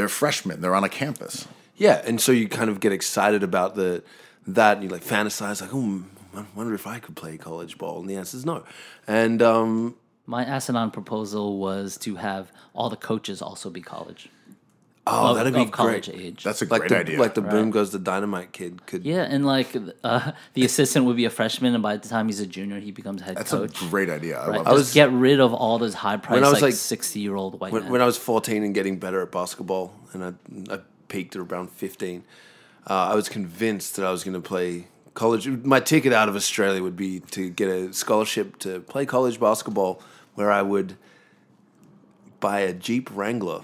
freshmen. They're on a campus. Yeah, and so you kind of get excited about that, and you like fantasize like, oh, I wonder if I could play college ball, and the answer is no. And My asinine proposal was to have all the coaches also be college. that'd be of college great. age. That's a Like great the idea. like the boom goes the dynamite kid could. Yeah, and like the assistant would be a freshman, and by the time he's a junior, he becomes head That's coach. a great idea. I Right? love Just it. get rid of all those high priced I was like 60-year-old white men. When I was 14 and getting better at basketball, and I peaked at around 15, I was convinced that I was going to play college. My ticket out of Australia would be to get a scholarship to play college basketball, where I would buy a Jeep Wrangler,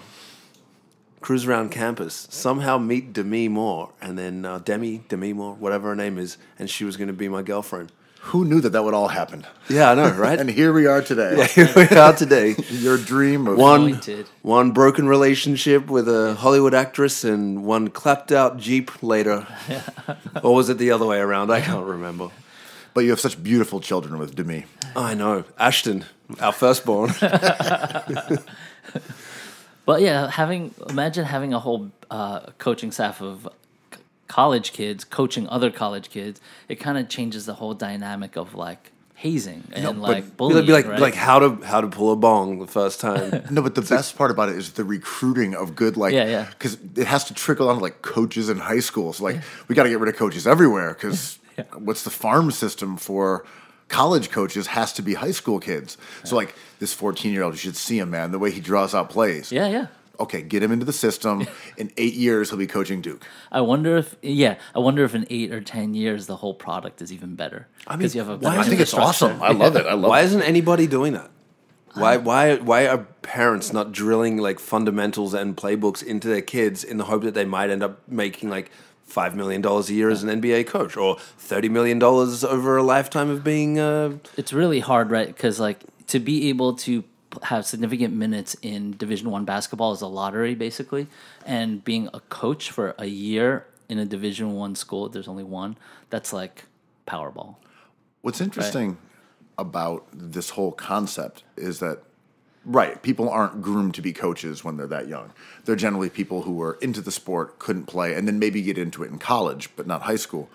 cruise around campus, somehow meet Demi Moore, and then Demi Moore, whatever her name is, and she was going to be my girlfriend. Who knew that would all happen? Yeah, I know, right? And here we are today. Here we are today. Your dream of Anointed. One broken relationship with a Hollywood actress and one clapped out Jeep later. Or was it the other way around? I can't remember. But you have such beautiful children with Demi. I know. Ashton, our firstborn. But yeah, imagine having a whole coaching staff of college kids coaching other college kids. It kind of changes the whole dynamic of like hazing and like bullying. It'd be like right? like how to pull a bong the first time. No, but the best part about it is the recruiting of good, like, Yeah. because it has to trickle down to like coaches in high school. So like, we got to get rid of coaches everywhere because what's the farm system for college coaches has to be high school kids. So like this 14-year-old, you should see him, man. The way he draws out plays. yeah. okay, get him into the system. In 8 years, he'll be coaching Duke. I wonder if in 8 or 10 years the whole product is even better. I mean, you have a why- better I think it's infrastructure. awesome. I love it. Why isn't anybody doing that? Why are parents not drilling like fundamentals and playbooks into their kids in the hope that they might end up making like $5 million a year as an NBA coach or $30 million over a lifetime of being? It's really hard, right? Because like to be able to have significant minutes in Division I basketball is a lottery, basically, and being a coach for a year in a Division I school, there's only one. That's like Powerball. What's interesting about this whole concept is that, right, people aren't groomed to be coaches when they're that young. They're generally people who were into the sport, couldn't play, and then maybe get into it in college, but not high school.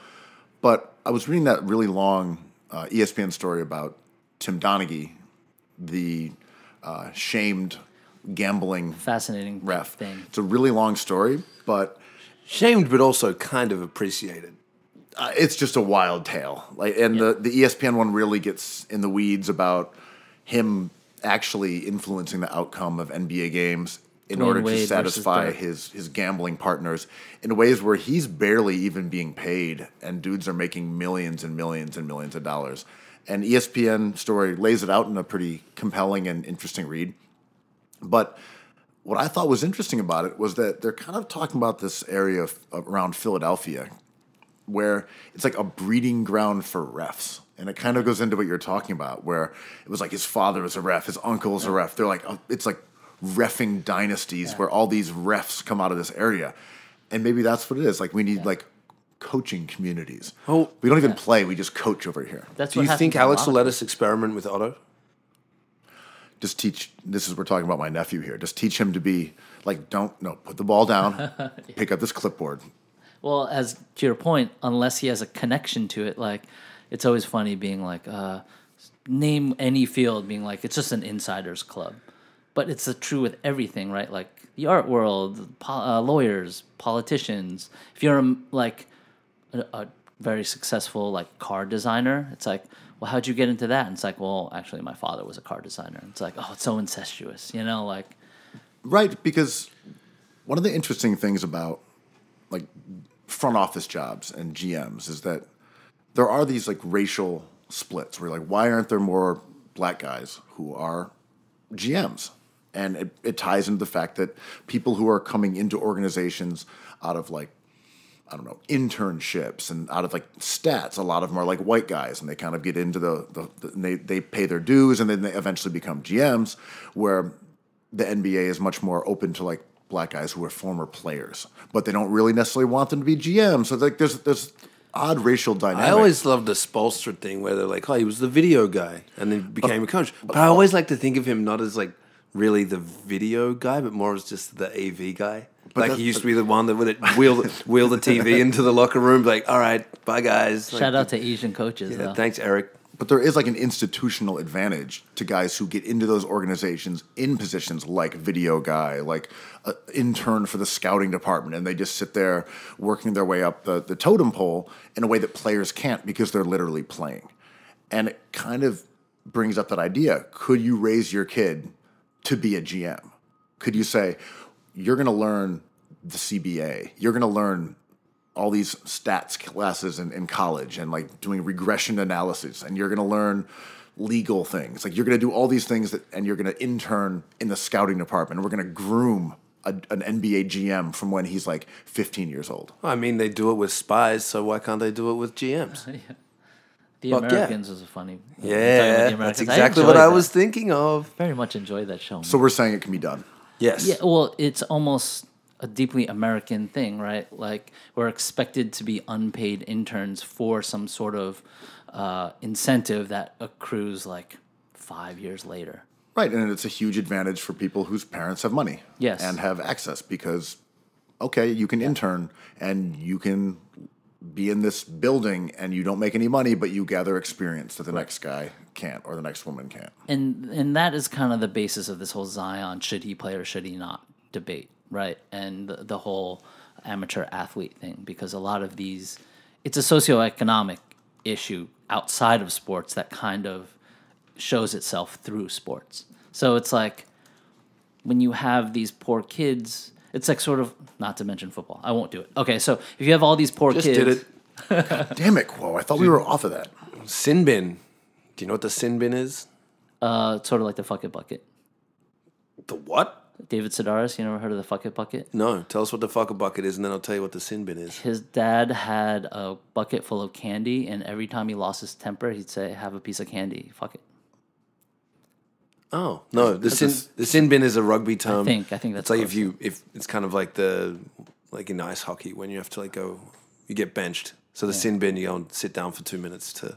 But I was reading that really long ESPN story about Tim Donaghy, the shamed gambling Fascinating ref. thing. It's a really long story, but Shamed, but also kind of appreciated. it's just a wild tale. Like, and the ESPN one really gets in the weeds about him actually influencing the outcome of NBA games in Dwayne order to Wade satisfy versus his gambling partners in ways where he's barely even being paid, and dudes are making millions and millions and millions of dollars. And ESPN story lays it out in a pretty compelling and interesting read. But what I thought was interesting about it was that they're kind of talking about this area around Philadelphia where it's like a breeding ground for refs. And it kind of goes into what you're talking about, where it was like his father was a ref, his uncle was a ref. They're like, it's like reffing dynasties where all these refs come out of this area. And maybe that's what it is. Like we need like coaching communities. Oh, we don't even play, we just coach over here. That's Do what you think happens a Alex lot will of let us experiment with Otto? Just teach, this is, we're talking about my nephew here. Just teach him to be like, put the ball down, pick up this clipboard. Well, as to your point, unless he has a connection to it, like it's always funny being like, name any field, being like it's just an insiders club, but it's true with everything, right? Like the art world, lawyers, politicians. If you're like a very successful like car designer, it's like, well, how'd you get into that? And it's like, well, actually, my father was a car designer. It's like, oh, it's so incestuous, you know, like. Right, because one of the interesting things about like front office jobs and GMs is that there are these like racial splits where like, why aren't there more black guys who are GMs? And it ties into the fact that people who are coming into organizations out of like, I don't know, internships and out of like stats, a lot of them are like white guys, and they kind of get into and they pay their dues, and then they eventually become GMs, where the NBA is much more open to like black guys who are former players, but they don't really necessarily want them to be GMs. So like there's odd racial dynamic. I always loved the Spolstra thing where they're like, oh, he was the video guy and then became a coach. But I always like to think of him not as like really the video guy, but more as just the AV guy. Like he used to be the one that would wheel the TV into the locker room, like, all right, bye guys. Shout out to Asian coaches, though. Thanks, Eric. But there is like an institutional advantage to guys who get into those organizations in positions like video guy, like an intern for the scouting department, and they just sit there working their way up the totem pole in a way that players can't because they're literally playing. And it kind of brings up that idea. Could you raise your kid to be a GM? Could you say, you're going to learn the CBA, you're going to learn all these stats classes in college and like doing regression analysis, and you're going to learn legal things. Like you're going to do all these things and you're going to intern in the scouting department. And we're going to groom an NBA GM from when he's like 15 years old. I mean, they do it with spies, so why can't they do it with GMs? The Fuck Americans was a funny. Yeah, that's exactly what I was thinking of. Very much enjoyed that show. So we're saying it can be done. Yes. Yeah, well, it's almost a deeply American thing, right? Like we're expected to be unpaid interns for some sort of incentive that accrues like 5 years later. Right, and it's a huge advantage for people whose parents have money. Yes. And have access because, okay, you can intern and you can be in this building and you don't make any money, but you gather experience that the next guy can't or the next woman can't. And that is kind of the basis of this whole Zion, should he play or should he not debate, right? And the whole amateur athlete thing, because a lot of these, it's a socioeconomic issue outside of sports that kind of shows itself through sports. So it's like, when you have these poor kids, it's like sort of, not to mention football. I won't do it. Okay, so if you have all these poor Just kids. did it. Damn it, Quo. I thought we were off of that. Sin bin. Do you know what the sin bin is? It's sort of like the fuck it bucket. The what? David Sedaris, you never heard of the fuck it bucket? No. Tell us what the fuck a bucket is, and then I'll tell you what the sin bin is. His dad had a bucket full of candy, and every time he lost his temper, he'd say, "Have a piece of candy. Fuck it." Oh no, the sin bin is a rugby term. I think that's it's like close. if it's kind of like in ice hockey when you have to you get benched. So the sin bin, you go and sit down for 2 minutes to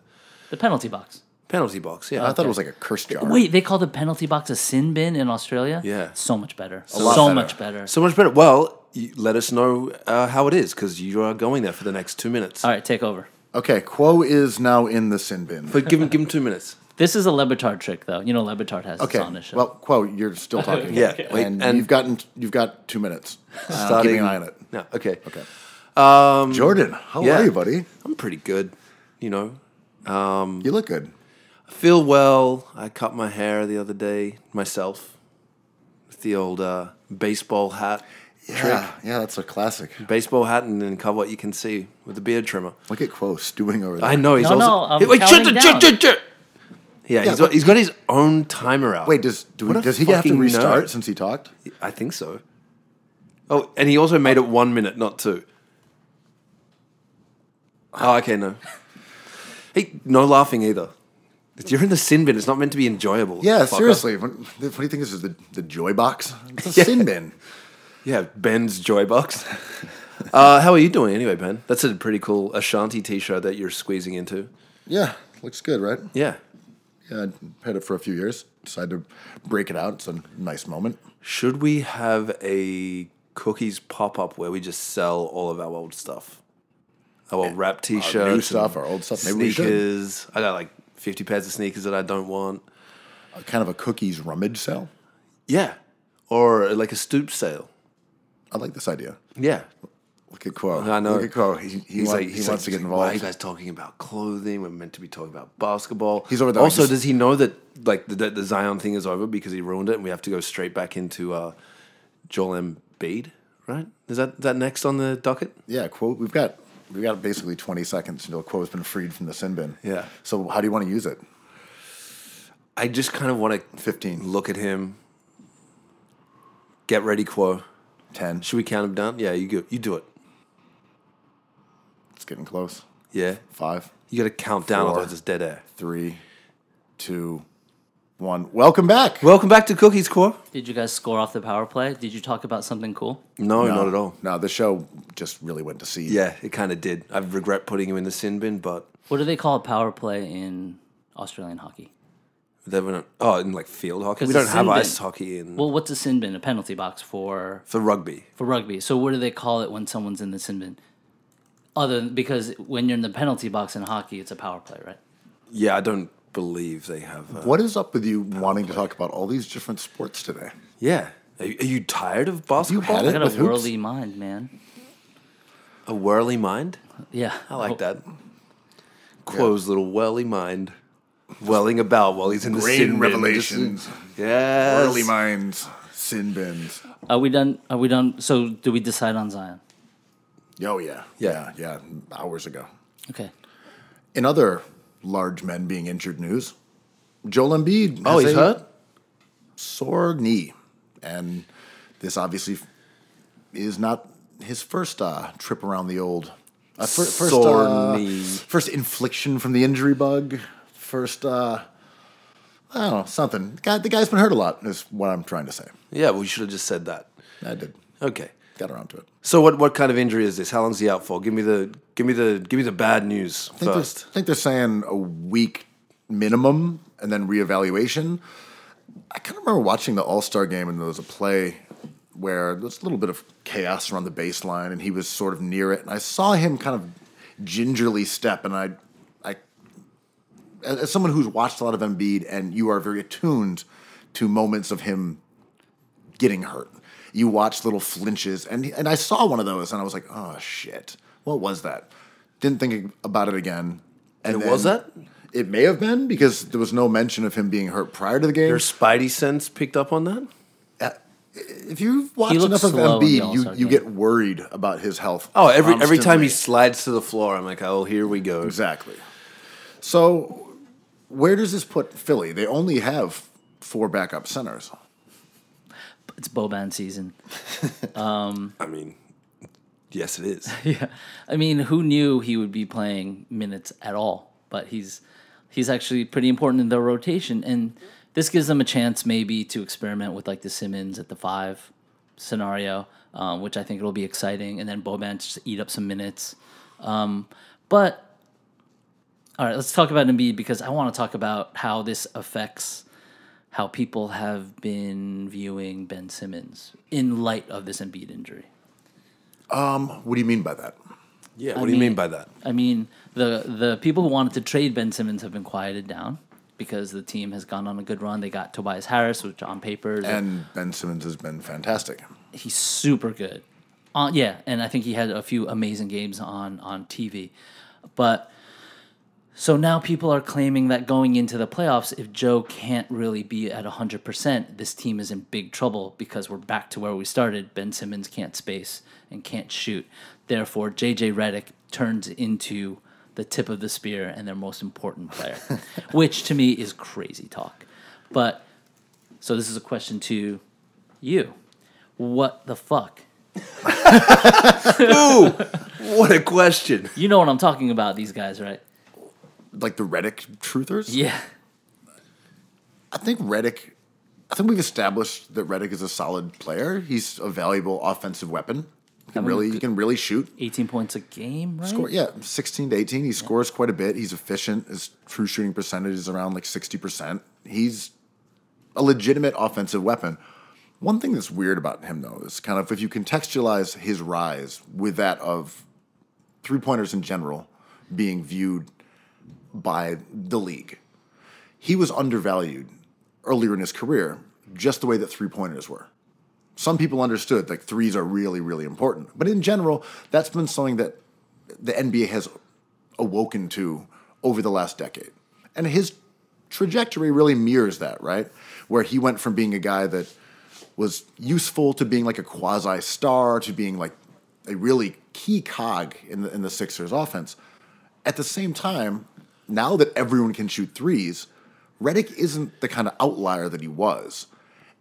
The penalty box. penalty box. Yeah, I thought it was like a curse jar. Wait, they call the penalty box a sin bin in Australia? Yeah. So much better. lot So better. much better. so much better. Well, let us know how it is because you are going there for the next 2 minutes. All right, take over. Okay, Quo is now in the sin bin. But give him 2 minutes. This is a Lebitard trick, though. You know, Lebitard has Okay, this on this show. well, Quo, you're still talking. Yeah, okay. Wait, and and- you've got 2 minutes. I'm keeping an eye on it. No, okay. Okay. Jordan, how yeah. are you, buddy? I'm pretty good. You know, You look good. I feel well. I cut my hair the other day myself with the old baseball hat trick. Yeah, that's a classic. Baseball hat and then cover what you can see with the beard trimmer. Look at Quo stewing over there. I know he's No, also. no, I'm Wait, counting down. Yeah, Yeah, he's got his own timer out. Wait, does he have to fucking restart nerd. since he talked? I think so. Oh, and he also made it 1 minute, not 2. Oh, okay, no. Hey, no laughing either. You're in the sin bin. It's not meant to be enjoyable. Yeah, fucker. seriously. What do you think this is, the joy box? It's a sin bin. Yeah, Ben's Joy Box. How are you doing anyway, Ben? That's a pretty cool Ashanti t-shirt that you're squeezing into. Yeah, looks good, right? Yeah. Yeah, I had it for a few years. Decided to break it out. It's a nice moment. Should we have a cookies pop-up where we just sell all of our old stuff? Our old rap t-shirts. new and stuff, our old stuff. Maybe we should. sneakers. I got like 50 pairs of sneakers that I don't want. Kind of a cookies rummage sale. Yeah. Or like a stoop sale. I like this idea. Yeah. Look at Quo. I know. Look at Quo. He wants to get Why are you involved. guys talking about clothing? We're meant to be talking about basketball. He's over there, Also, like, does he know that like the Zion thing is over because he ruined it, and we have to go straight back into Joel Embiid? Right? Is that next on the docket? Yeah, Quo. We've got basically 20 seconds until Quo's been freed from the sin bin. Yeah. So how do you want to use it? I just kind of want to 15. look at him. Get ready, Quo. 10. Should we count him down? Yeah, you do it. It's getting close. Yeah. 5, You got to count down, 4. otherwise it's dead air. 3, 2, 1. Welcome back. Welcome back to Cookies, Quo. Did you guys score off the power play? Did you talk about something cool? No, not at all. No, the show just really went to seed. Yeah, it kind of did. I regret putting him in the sin bin, but What do they call a power play in Australian hockey? they were in like field hockey. 'Cause We the don't have sin bin- ice hockey in Well, what's a sin bin? A penalty box for rugby. rugby. So what do they call it when someone's in the sin bin? Because when you're in the penalty box in hockey, it's a power play, right? Yeah, I don't believe they have. What is up with you wanting to talk about all these different sports today? Yeah, are you tired of basketball? had I it got with a hoops? worldly mind, man. A whirly mind? Yeah, I like that. Quo's little whirly mind, welling about while he's in the Great sin bin. revelations. Yes. Early minds, sin bins. Are we done? Are we done? So do we decide on Zion? Oh, yeah. Yeah. Yeah. Hours ago. Okay. In other large men being injured news, Joel Embiid Oh, has he's a hurt? sore knee. And this obviously is not his first trip around the old... Sore knee. First infliction from the injury bug. First, I don't know, something. The guy's been hurt a lot, is what I'm trying to say. Yeah, we should have just said that. I did. Okay. Got around to it. So what kind of injury is this? How long's he out for? Give me the bad news first. I think they're saying a week minimum and then reevaluation. I kind of remember watching the All-Star game and there was a play where there was a little bit of chaos around the baseline and he was sort of near it. And I saw him kind of gingerly step and I as someone who's watched a lot of Embiid and you are very attuned to moments of him getting hurt. You watch little flinches, and I saw one of those, and I was like, oh, shit. What was that? Didn't think about it again. And then was that? It may have been, because there was no mention of him being hurt prior to the game. Your spidey sense picked up on that? If you've watched He looks enough of slow in the Embiid, All-Star you game. get worried about his health. Oh, every time he constantly. slides to the floor, I'm like, oh, here we go. Exactly. So, where does this put Philly? They only have 4 backup centers. It's Boban season. I mean, yes, it is. Yeah, I mean, who knew he would be playing minutes at all? But he's actually pretty important in the rotation, and this gives them a chance maybe to experiment with like the Simmons at the 5 scenario, which I think will be exciting, and then Boban just eat up some minutes. But all right, let's talk about Embiid because I want to talk about how this affects how people have been viewing Ben Simmons in light of this Embiid injury. What do you mean by that? Yeah, what do you mean by that? I mean, the people who wanted to trade Ben Simmons have been quieted down because the team has gone on a good run. They got Tobias Harris, which on paper And Ben Simmons has been fantastic. he's super good. Yeah, and I think he had a few amazing games on TV. But so now people are claiming that going into the playoffs, if Joe can't really be at 100%, this team is in big trouble because we're back to where we started. Ben Simmons can't space and can't shoot. Therefore, JJ Redick turns into the tip of the spear and their most important player, which to me is crazy talk. But so this is a question to you. What the fuck? Ooh, what a question. You know what I'm talking about, these guys, right? Like the Redick truthers? Yeah. I think we've established that Redick is a solid player. He's a valuable offensive weapon. He can really shoot. 18 points a game, right? Yeah, 16 to 18. He scores quite a bit. He's efficient. His true shooting percentage is around like 60%. He's a legitimate offensive weapon. One thing that's weird about him, though, is kind of if you contextualize his rise with that of three-pointers in general being viewed by the league. He was undervalued earlier in his career, just the way that three-pointers were. Some people understood like threes are really, really important. But in general, that's been something that the NBA has awoken to over the last decade. And his trajectory really mirrors that, right? Where he went from being a guy that was useful to being like a quasi-star to being like a really key cog in the Sixers offense. At the same time, now that everyone can shoot threes, Redick isn't the kind of outlier that he was.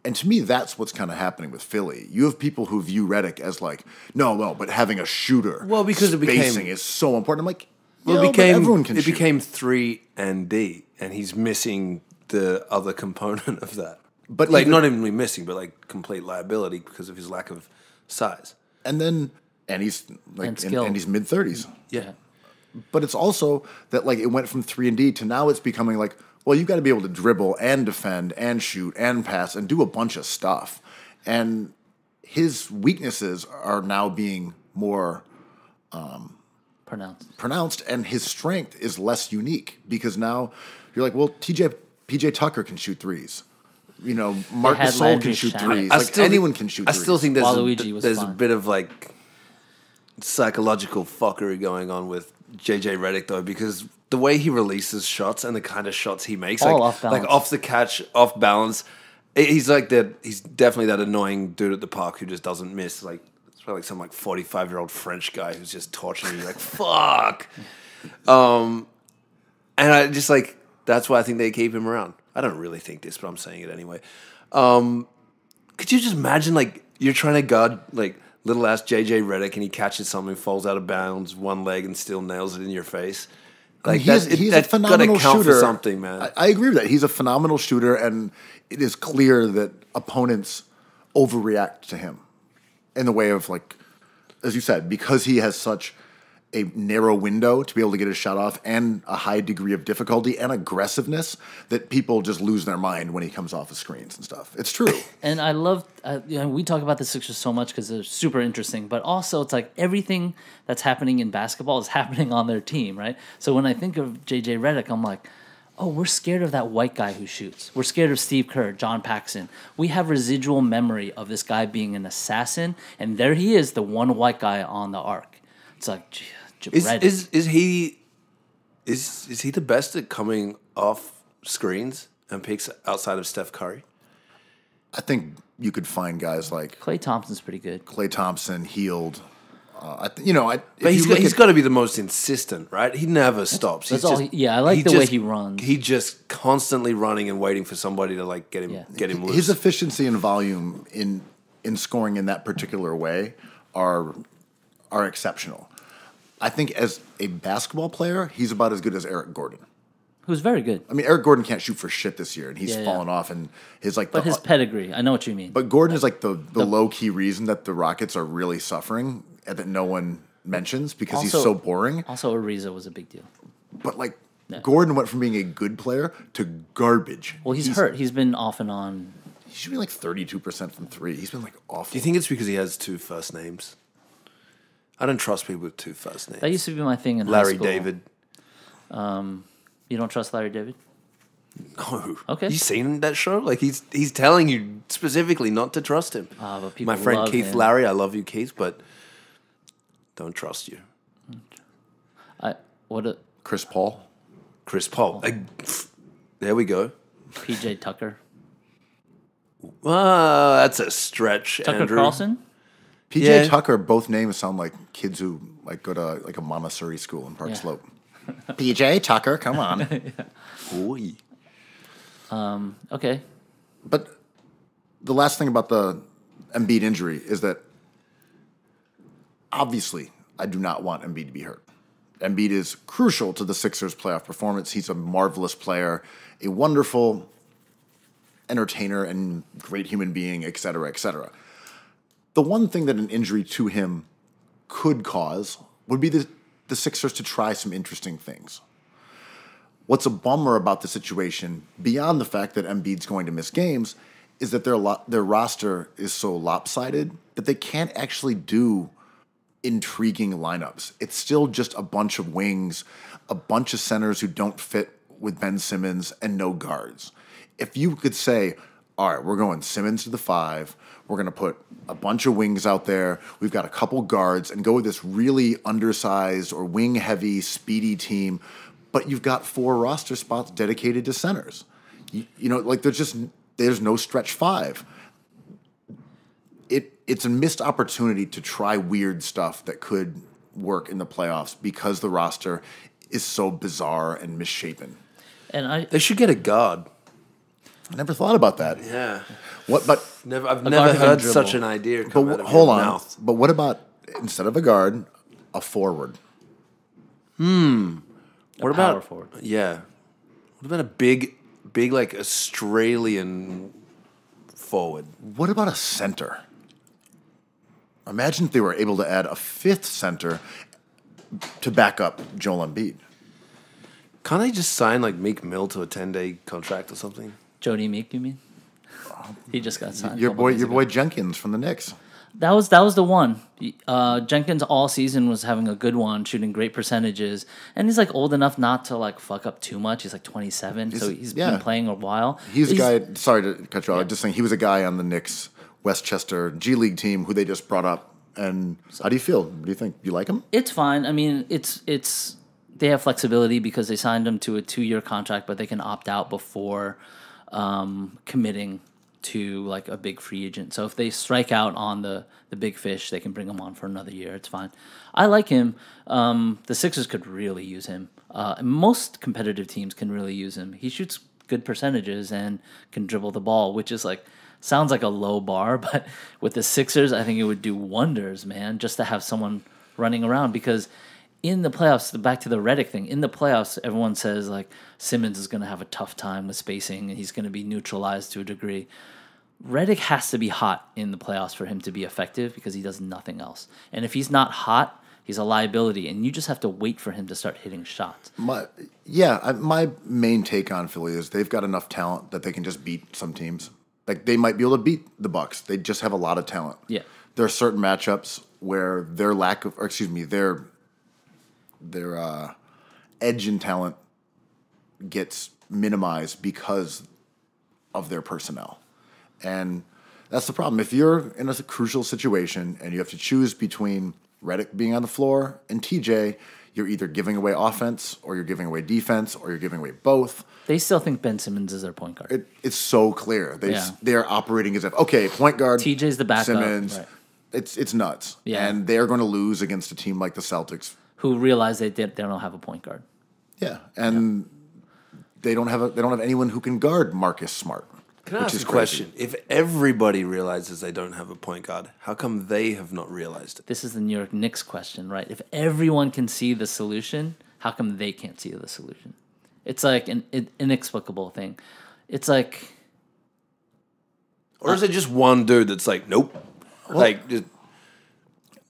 And to me, that's what's kind of happening with Philly. You have people who view Redick as like, no, but having a shooter, spacing is so important. I'm like, well, but everyone can shoot. It became 3 and D, and he's missing the other component of that. But like, even, not even really missing, but like complete liability because of his lack of size. And he's like, and he's mid-30s. Yeah. But it's also that like it went from 3 and D to now it's becoming like, well, you've got to be able to dribble and defend and shoot and pass and do a bunch of stuff. And his weaknesses are now being more pronounced, and his strength is less unique because now you're like, well, PJ Tucker can shoot threes. You know, Marc Gasol can shoot threes. Like anyone can shoot threes. I still think there's a bit of like psychological fuckery going on with JJ Redick though, because the way he releases shots and the kind of shots he makes, off like off the catch, off balance, he's like that. He's definitely that annoying dude at the park who just doesn't miss. Like it's probably like some like 45-year-old French guy who's just torturing you. Like fuck. And I just like that's why I think they keep him around. I don't really think this, but I'm saying it anyway. Could you just imagine like you're trying to guard like little ass JJ Redick and he catches something, falls out of bounds, one leg, and still nails it in your face? Like he's a phenomenal shooter. For something, man. I agree with that. He's a phenomenal shooter, and it is clear that opponents overreact to him in the way of like, as you said, because he has such a narrow window to be able to get his shot off and a high degree of difficulty and aggressiveness that people just lose their mind when he comes off the screens and stuff. It's true. And I love, we talk about the Sixers so much because they're super interesting, but also it's like everything that's happening in basketball is happening on their team, right? So when I think of JJ Redick, I'm like, oh, we're scared of that white guy who shoots. We're scared of Steve Kerr, John Paxson. We have residual memory of this guy being an assassin, and there he is, the one white guy on the arc. It's like, Is he the best at coming off screens and picks outside of Steph Curry? I think you could find guys like Klay Thompson's pretty good. Klay Thompson, Healed. But But he's got to be the most insistent, right? He never stops. That's all. I like the way he runs. He just constantly running and waiting for somebody to like get him loose. His efficiency and volume in scoring in that particular way are exceptional. I think as a basketball player, he's about as good as Eric Gordon. Who's very good. I mean, Eric Gordon can't shoot for shit this year, and he's fallen off. And his But his pedigree, I know what you mean. But Gordon is like the low key reason that the Rockets are really suffering, and that no one mentions because he's so boring. Also, Ariza was a big deal. But like Gordon went from being a good player to garbage. Well, he's hurt. He's been off and on. He should be like 32% from three. He's been like awful. Do you think it's because he has 2 first names? I don't trust people with 2 first names. That used to be my thing in high Larry school. David. You don't trust Larry David? No. Okay. You seen that show? Like he's telling you specifically not to trust him. But people My friend love Keith him. Larry, I love you, Keith, but don't trust you. Chris Paul. Chris Paul. There we go. PJ Tucker. That's a stretch, Tucker Andrew. Carlson? PJ Tucker, both names sound like kids who like go to like a Montessori school in Park Slope. PJ Tucker, come on. Oy. Okay. But the last thing about the Embiid injury is that obviously I do not want Embiid to be hurt. Embiid is crucial to the Sixers' playoff performance. He's a marvelous player, a wonderful entertainer and great human being, et cetera, et cetera. The one thing that an injury to him could cause would be the Sixers to try some interesting things. What's a bummer about the situation, beyond the fact that Embiid's going to miss games, is that their roster is so lopsided that they can't actually do intriguing lineups. It's still just a bunch of wings, a bunch of centers who don't fit with Ben Simmons, and no guards. If you could say, all right, we're going Simmons to the 5, we're going to put a bunch of wings out there, we've got a couple guards, and go with this really undersized or wing-heavy, speedy team, but you've got 4 roster spots dedicated to centers. There's no stretch 5. It's a missed opportunity to try weird stuff that could work in the playoffs because the roster is so bizarre and misshapen. And they should get a guard. I never thought about that. Yeah. What? But I've never heard such an idea come out of your mouth. But what about instead of a guard, a forward? What about power forward? Yeah. What about a big like Australian forward? What about a center? Imagine if they were able to add a 5th center to back up Joel Embiid. Can't they just sign like Meek Mill to a 10-day contract or something? Jody Meek, you mean? He just got signed. Your boy Jenkins from the Knicks. That was the one. Jenkins all season was having a good one, shooting great percentages, and he's like old enough not to like fuck up too much. He's like 27, so he's been playing a while. He's a guy. Sorry to cut you off. I'm just saying he was a guy on the Knicks Westchester G League team who they just brought up. And how do you feel? What do you think? You like him? It's fine. I mean, it's they have flexibility because they signed him to a 2-year contract, but they can opt out before committing to like a big free agent. So if they strike out on the big fish, they can bring him on for another year. It's fine. I like him. The Sixers could really use him. Most competitive teams can really use him. He shoots good percentages and can dribble the ball, which is like sounds like a low bar, but with the Sixers, I think it would do wonders, man, just to have someone running around because in the playoffs, back to the Redick thing, in the playoffs, everyone says like Simmons is going to have a tough time with spacing and he's going to be neutralized to a degree. Redick has to be hot in the playoffs for him to be effective because he does nothing else. And if he's not hot, he's a liability, and you just have to wait for him to start hitting shots. My main take on Philly is they've got enough talent that they can just beat some teams. Like they might be able to beat the Bucks. They just have a lot of talent. Yeah. There are certain matchups where their edge in talent gets minimized because of their personnel. And that's the problem. If you're in a crucial situation and you have to choose between Redick being on the floor and TJ, you're either giving away offense or you're giving away defense or you're giving away both. They still think Ben Simmons is their point guard. It's so clear. They're operating as if, okay, point guard, TJ's the backup. Simmons. Right. It's nuts. Yeah. And they're going to lose against a team like the Celtics. Who realize they don't have a point guard. Yeah. And they don't have anyone who can guard Marcus Smart. Can I ask a question? If everybody realizes they don't have a point guard, how come they have not realized it? This is the New York Knicks question, right? If everyone can see the solution, how come they can't see the solution? It's like an inexplicable thing. It's like... Or is it just one dude that's like, nope? Well,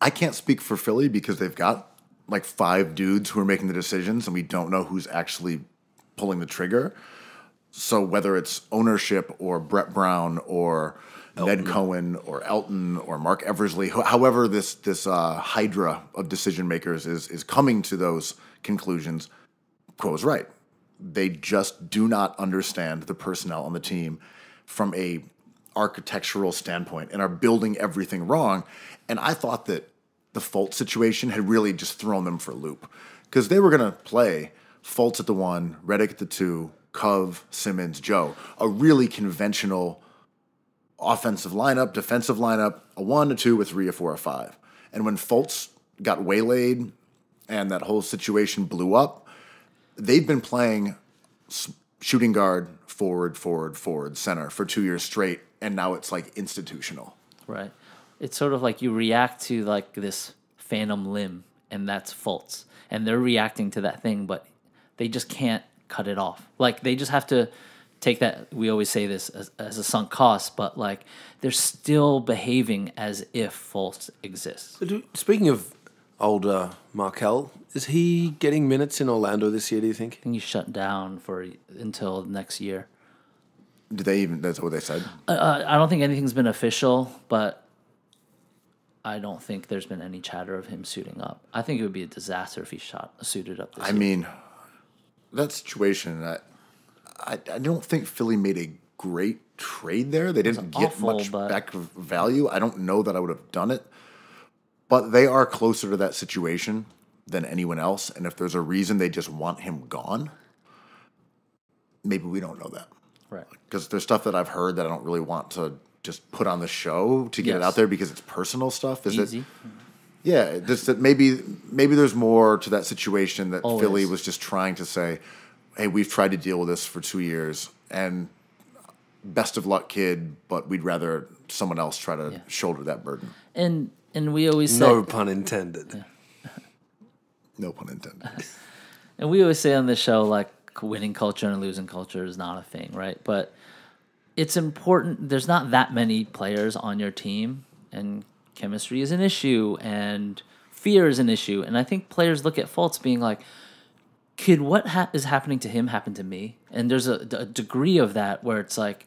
I can't speak for Philly because they've got like 5 dudes who are making the decisions and we don't know who's actually pulling the trigger. So whether it's ownership or Brett Brown or Ned Cohen or Elton or Mark Eversley, however this hydra of decision makers is coming to those conclusions, Quo's right. They just do not understand the personnel on the team from a architectural standpoint and are building everything wrong. And I thought that the Fultz situation had really just thrown them for a loop because they were going to play Fultz at the 1, Redick at the 2, Cove, Simmons, Joe, a really conventional offensive lineup, defensive lineup, a 1, a 2, a 3, a 4, a 5. And when Fultz got waylaid and that whole situation blew up, they've been playing shooting guard, forward, center for 2 years straight, and now it's like institutional. Right. It's sort of like you react to like this phantom limb, and that's Fultz. And they're reacting to that thing, but they just can't cut it off. Like, they just have to take that, we always say this as a sunk cost, but like they're still behaving as if Fultz exists. Speaking of old Markel, is he getting minutes in Orlando this year, do you think? I think he's shut down until next year. That's what they said? I don't think anything's been official, but I don't think there's been any chatter of him suiting up. I think it would be a disaster if he suited up this year. I mean, that situation, I don't think Philly made a great trade there. They didn't get much back of value. I don't know that I would have done it. But they are closer to that situation than anyone else. And if there's a reason they just want him gone, maybe we don't know that. Right. Because there's stuff that I've heard that I don't really want to just put on the show to get it out there because it's personal stuff. Easy. Yeah, just that maybe there's more to that situation that Philly was just trying to say, hey, we've tried to deal with this for 2 years, and best of luck, kid, but we'd rather someone else try to shoulder that burden. And we always say... No pun intended. Yeah. No pun intended. And we always say on this show, like, winning culture and losing culture is not a thing, right? But it's important. There's not that many players on your team, and chemistry is an issue, and fear is an issue. And I think players look at Fultz being like, kid, what is happening to him happened to me? And there's a degree of that where it's like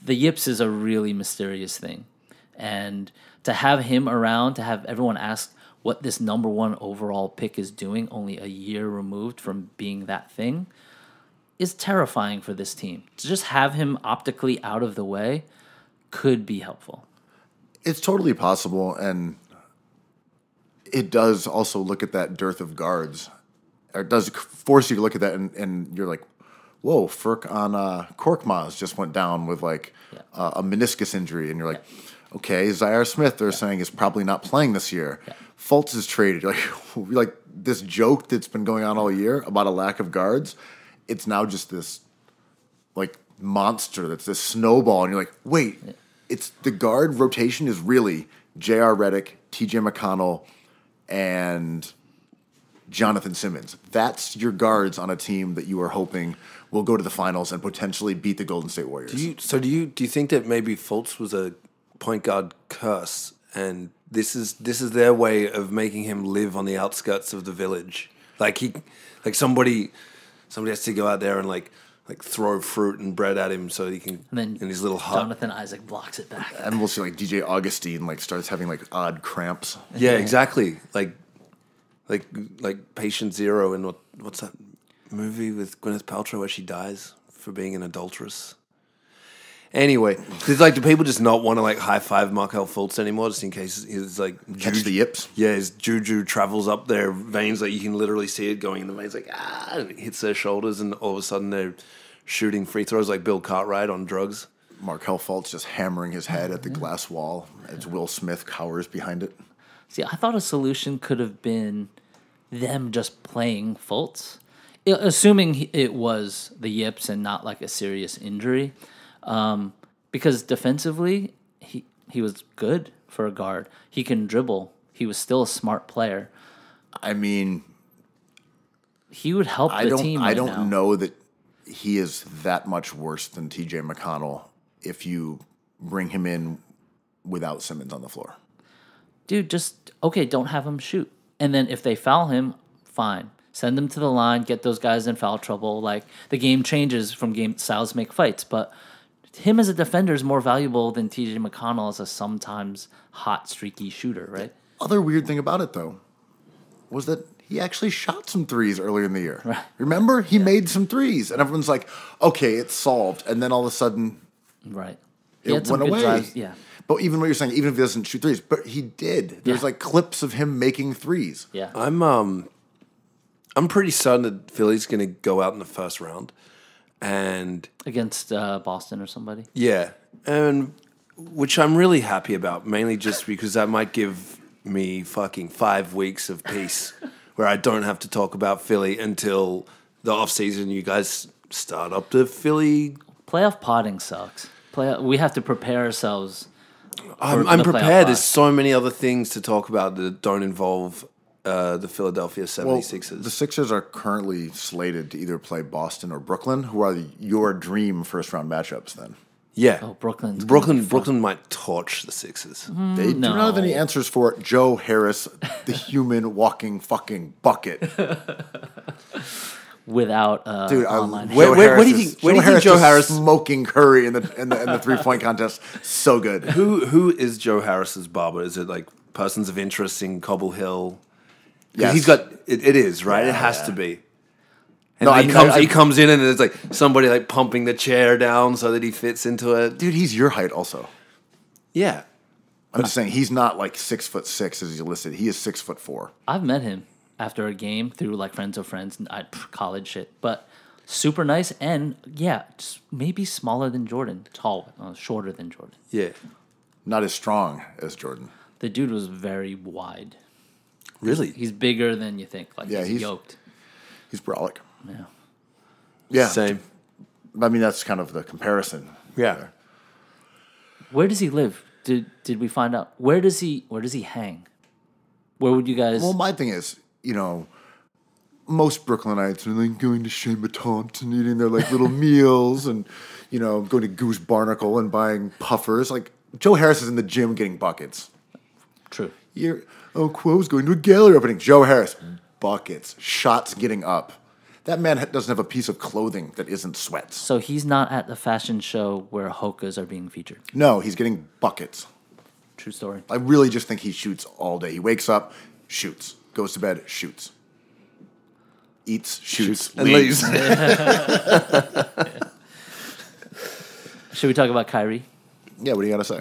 the yips is a really mysterious thing. And to have him around, to have everyone ask what this number 1 overall pick is doing only a year removed from being that thing is terrifying for this team. To just have him optically out of the way could be helpful. It's totally possible, and it does also look at that dearth of guards. Or it does force you to look at that, and you're like, whoa, Furk on Korkmaz just went down with like a meniscus injury, and you're like, okay, Zaire Smith, they're saying, is probably not playing this year. Yeah. Fultz is traded. You're like this joke that's been going on all year about a lack of guards, it's now just this like monster that's this snowball, and you're like, wait, it's the guard rotation is really J.R. Redick, T.J. McConnell, and Jonathan Simmons. That's your guards on a team that you are hoping will go to the finals and potentially beat the Golden State Warriors. Do you think that maybe Fultz was a point guard curse, and this is their way of making him live on the outskirts of the village? Like somebody has to go out there and like throw fruit and bread at him so he can and then in his little hut. Jonathan Isaac blocks it back. And we'll see like DJ Augustine like starts having like odd cramps. Yeah, exactly. Like Patient Zero and what's that movie with Gwyneth Paltrow where she dies for being an adulteress? Anyway, there's like, do people just not want to like high five Markelle Fultz anymore, just in case his like Catch the yips. Yeah, his juju travels up their veins, like you can literally see it going in the veins, like and it hits their shoulders, and all of a sudden they're shooting free throws like Bill Cartwright on drugs. Markelle Fultz just hammering his head at the glass wall as Will Smith cowers behind it. See, I thought a solution could have been them just playing Fultz, assuming it was the yips and not like a serious injury, because defensively he was good for a guard. He can dribble. He was still a smart player. I mean, he would help the team. I right don't now. know that he is that much worse than T.J. McConnell if you bring him in without Simmons on the floor. Dude, don't have him shoot. And then if they foul him, fine. Send them to the line, get those guys in foul trouble. Like, the game changes from game styles make fights, but him as a defender is more valuable than TJ McConnell as a sometimes hot, streaky shooter, right? Other weird thing about it, though, was that he actually shot some threes earlier in the year. Right. Remember? He made some threes, and everyone's like, okay, it's solved. And then all of a sudden, Right. it He had some went good away. drives, yeah. But even what you're saying, even if he doesn't shoot threes, but he did. There's Yeah. like clips of him making threes. Yeah. I'm pretty certain that Philly's going to go out in the first round, and Against Boston or somebody. yeah, and which I'm really happy about, mainly just because that might give me fucking 5 weeks of peace where I don't have to talk about Philly until the off season. You guys start up the Philly. Playoff potting sucks. We have to prepare ourselves. I'm the playoff prepared. There's pot. so many other things to talk about that don't involve the Philadelphia Well, 76ers. the Sixers are currently slated to either play Boston or Brooklyn, who are your dream first-round matchups then. yeah. Oh, Brooklyn's Brooklyn might torch the Sixers. They do not have any answers for it. Joe Harris, the human walking fucking bucket. without Dude, online. Where do you think Joe just Harris- smoking Curry in the 3-point contest? So good. Who is Joe Harris's barber? Is it like persons of interest in Cobble Hill? 'Cause Yes. he's got it is right. Yeah, it has yeah. to be. And No, he I mean, comes. I- He comes in and it's like somebody like pumping the chair down so that he fits into it. Dude, he's your height also. Yeah, I'm just saying he's not like 6'6" as you listed. He is 6'4". I've met him after a game through like friends of friends and college shit, but super nice and just maybe smaller than Jordan, shorter than Jordan. yeah. Not as strong as Jordan. The dude was very wide. Really? He's bigger than you think. Like Yeah, he's he's- yoked. He's brolic. Yeah. Yeah. Same. I mean, that's kind of the comparison. Yeah. Where does he live? Did we find out? Where does he hang? Where would you guys? Well, my thing is, most Brooklynites are like going to Chez Ma Tante and eating their like little meals and, going to Goose Barnacle and buying puffers. Like, Joe Harris is in the gym getting buckets. True. Quo's going to a gallery opening. Joe Harris, buckets, shots getting up. That man doesn't have a piece of clothing that isn't sweats. So he's not at the fashion show where hokas are being featured. No, he's getting buckets. True story. I really just think he shoots all day. He wakes up, shoots. Goes to bed, shoots. Eats, shoots, and leaves. Should we talk about Kyrie? Yeah, what do you got to say?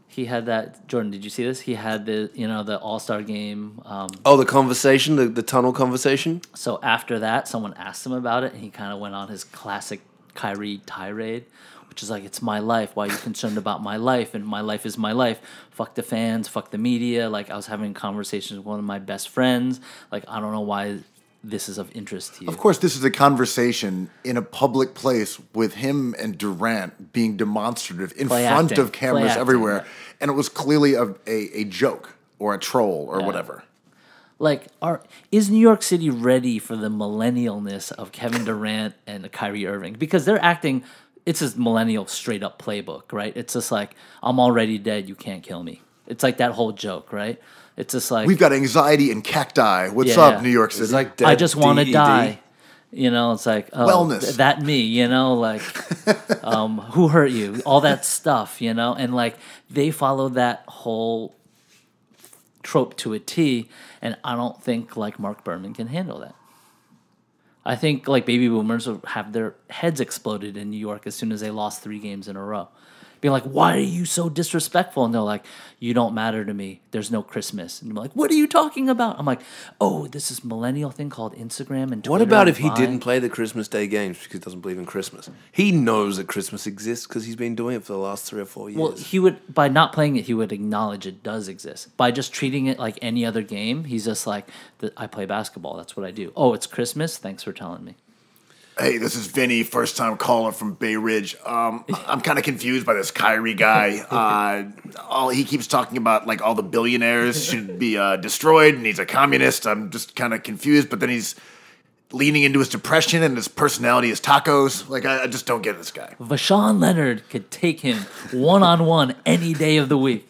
He had that. Jordan, did you see this? He had the All-Star game. Oh, the conversation, the tunnel conversation. So after that, someone asked him about it, and he kind of went on his classic Kyrie tirade, which is like, "It's my life. Why are you concerned about my life? And my life is my life. Fuck the fans. Fuck the media." Like, I was having conversations with one of my best friends. Like, I don't know why this is of interest to you. Of course, this is a conversation in a public place with him and Durant being demonstrative in Play front acting. of cameras Play acting, everywhere. yeah. And it was clearly a joke or a troll or whatever. Like, is New York City ready for the millennialness of Kevin Durant and Kyrie Irving? Because they're acting, it's a millennial straight up playbook, right? It's just like, I'm already dead, you can't kill me. It's like that whole joke, right? It's just like, We've got anxiety and cacti. What's Yeah. up, New York City? It's like I just want to DED. die. It's like, oh, Wellness. that me, like, who hurt you? All that stuff, and like they follow that whole trope to a T, and I don't think like Mark Berman can handle that. I think like baby boomers will have their heads exploded in New York as soon as they lost 3 games in a row. Being like, why are you so disrespectful? And they're like, you don't matter to me. There's no Christmas. And I'm like, what are you talking about? I'm like, oh, this is millennial thing called Instagram and Twitter. What about if he Vine. didn't play the Christmas Day games because he doesn't believe in Christmas? He knows that Christmas exists because he's been doing it for the last 3 or 4 years. Well, he would, by not playing it, he would acknowledge it does exist. By just treating it like any other game, he's just like, I play basketball. That's what I do. Oh, it's Christmas? Thanks for telling me. Hey, this is Vinny, first time caller from Bay Ridge. I'm kind of confused by this Kyrie guy. He keeps talking about like all the billionaires should be destroyed, and he's a communist. I'm just kind of confused. But then he's leaning into his depression, and his personality is tacos. Like I just don't get this guy. Vashawn Leonard could take him one-on-one any day of the week.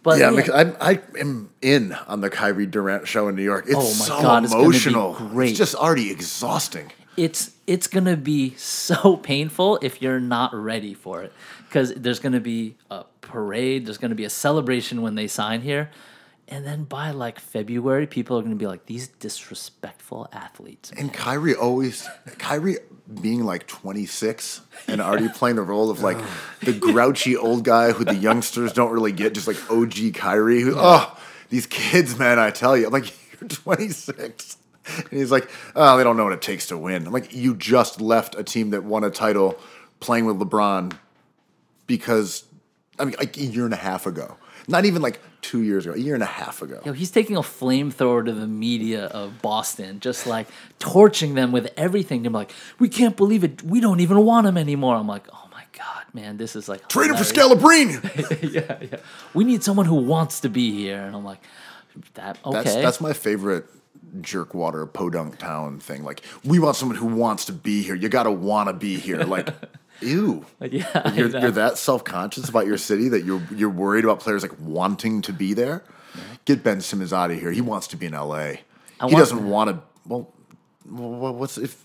But yeah, I am in on the Kyrie Durant show in New York. It's so God, emotional. It's gonna be great. It's just already exhausting. It's gonna be so painful if you're not ready for it, because there's gonna be a parade, there's gonna be a celebration when they sign here, and then by like February, people are gonna be like, these disrespectful athletes. Man. And Kyrie being like 26 and already playing the role of like the grouchy old guy who the youngsters don't really get, just like OG Kyrie. Who, these kids, man, I tell you. I'm like, you're 26. And he's like, oh, they don't know what it takes to win. I'm like, you just left a team that won a title playing with LeBron because, I mean, like a year and a half ago. Not even like 2 years ago, a year and a half ago. Yo, he's taking a flamethrower to the media of Boston, just like torching them with everything. They're like, we can't believe it. We don't even want him anymore. I'm like, oh my God, man, this is like trade him for Scalabrine. yeah. We need someone who wants to be here. And I'm like, okay. That's my favorite jerkwater podunk town thing. Like, we want someone who wants to be here. You got to want to be here. Like, ew. Yeah, you're that self-conscious about your city that you're worried about players like wanting to be there. Yeah. Get Ben Simmons out of here. He wants to be in LA. He doesn't want to. Well,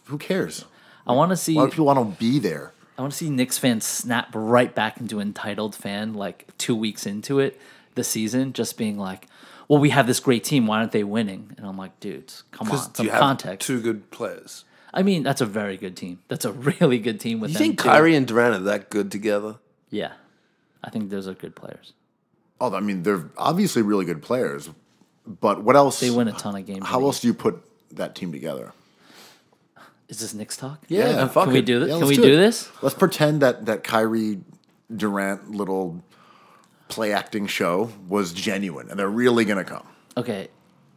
who cares? I want to see. Why do people want to be there? I want to see Knicks fans snap right back into entitled fan like 2 weeks into it, the season, just being like, well, we have this great team. Why aren't they winning? And I'm like, dudes, come on, some context. 2 good players. I mean, that's a very good team. That's a really good team with them. You think Kyrie and Durant are that good together? Yeah. I think those are good players. Oh, I mean, they're obviously really good players. But what else? They win a ton of games. How else do you put that team together? Is this Knicks talk? Yeah. Can we do this? Can we do this? Let's pretend that Kyrie Durant little play acting show was genuine and they're really going to come. Okay.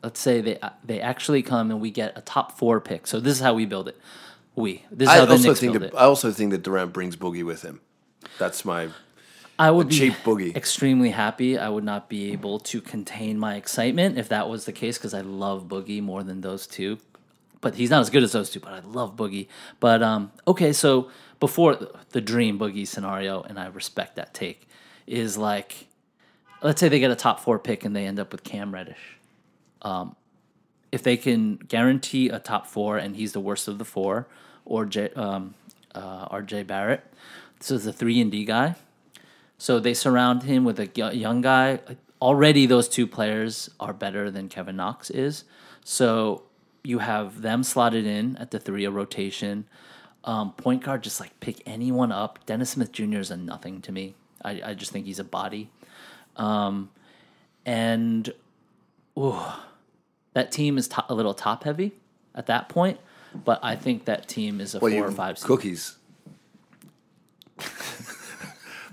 Let's say they actually come and we get a top 4 pick. So this is how we build it. This is how the Knicks build it. I also think that Durant brings Boogie with him. That's my I would be cheap Boogie. Extremely happy. I would not be able to contain my excitement if that was the case because I love Boogie more than those two. But he's not as good as those two, but I love Boogie. But, okay, so before the dream Boogie scenario, and I respect that take, is like, let's say they get a top 4 pick and they end up with Cam Reddish. If they can guarantee a top 4 and he's the worst of the 4, or RJ Barrett, this is a 3-and-D guy. So they surround him with a young guy. Already those 2 players are better than Kevin Knox is. So you have them slotted in at the 3, a rotation. Point guard, just like pick anyone up. Dennis Smith Jr. is a nothing to me. I just think he's a body. That team is a little top heavy at that point, but I think that team is a 4 or 5 seed. Cookies.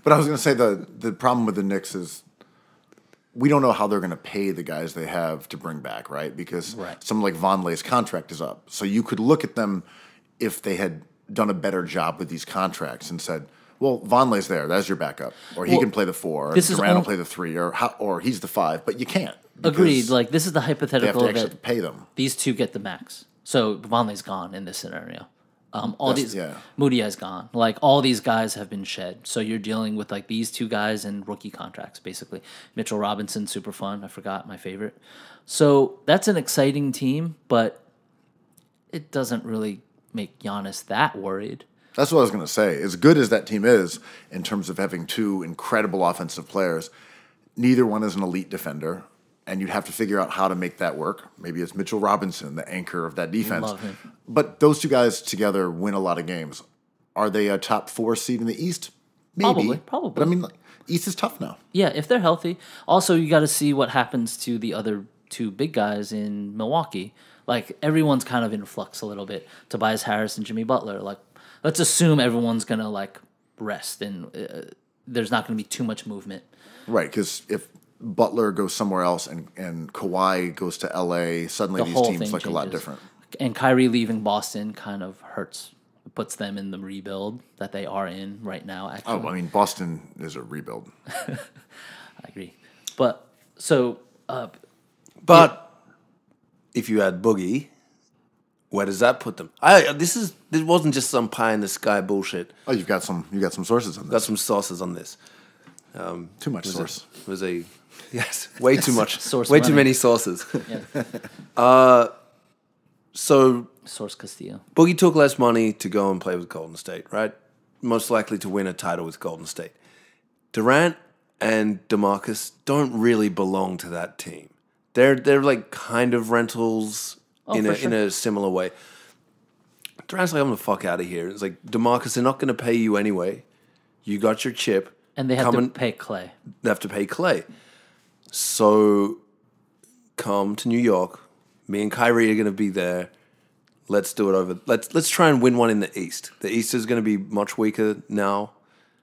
But I was going to say the problem with the Knicks is we don't know how they're going to pay the guys they have to bring back, right? Because someone like Vonleh's contract is up. So you could look at them if they had done a better job with these contracts and said, well, Vonleh's there. That's your backup. Or he can play the 4. Or Durant will play the 3. Or he's the 5. But you can't. Agreed. Like, this is the hypothetical they have to pay them. These 2 get the max. So Vonleh's gone in this scenario. Moody has gone. Like, all these guys have been shed. So you're dealing with, like, these 2 guys and rookie contracts, basically. Mitchell Robinson, super fun. I forgot my favorite. So that's an exciting team, but it doesn't really make Giannis that worried. That's what I was going to say. As good as that team is in terms of having 2 incredible offensive players, neither one is an elite defender. and you'd have to figure out how to make that work. Maybe it's Mitchell Robinson, the anchor of that defense. Love him. But those two guys together win a lot of games. Are they a top 4 seed in the East? Maybe. Probably. But I mean, like, East is tough now. Yeah, if they're healthy. Also, you got to see what happens to the other two big guys in Milwaukee. Like, everyone's kind of in flux a little bit. Tobias Harris and Jimmy Butler. Like, let's assume everyone's going to, like, rest and there's not going to be too much movement. Right, because if Butler goes somewhere else and Kawhi goes to LA, suddenly these teams look a lot different. And Kyrie leaving Boston kind of hurts, puts them in the rebuild that they are in right now, actually. Oh, I mean, Boston is a rebuild. I agree. But, so... if you add Boogie, where does that put them? This wasn't just some pie in the sky bullshit. Oh, you got some sources on this. Got some sources on this. Too much source. Yes, way too much. Way too many sources. Yeah. So Source Castillo. Boogie took less money to go and play with Golden State, right? Most likely to win a title with Golden State. Durant and DeMarcus don't really belong to that team. They're like kind of rentals in a similar way. Durant's like, I'm the fuck out of here. It's like, DeMarcus, they're not going to pay you anyway. You got your chip. And they have to pay Clay. They have to pay Clay. So come to New York. Me and Kyrie are going to be there. Let's do it over. Let's try and win one in the East. The East is going to be much weaker now.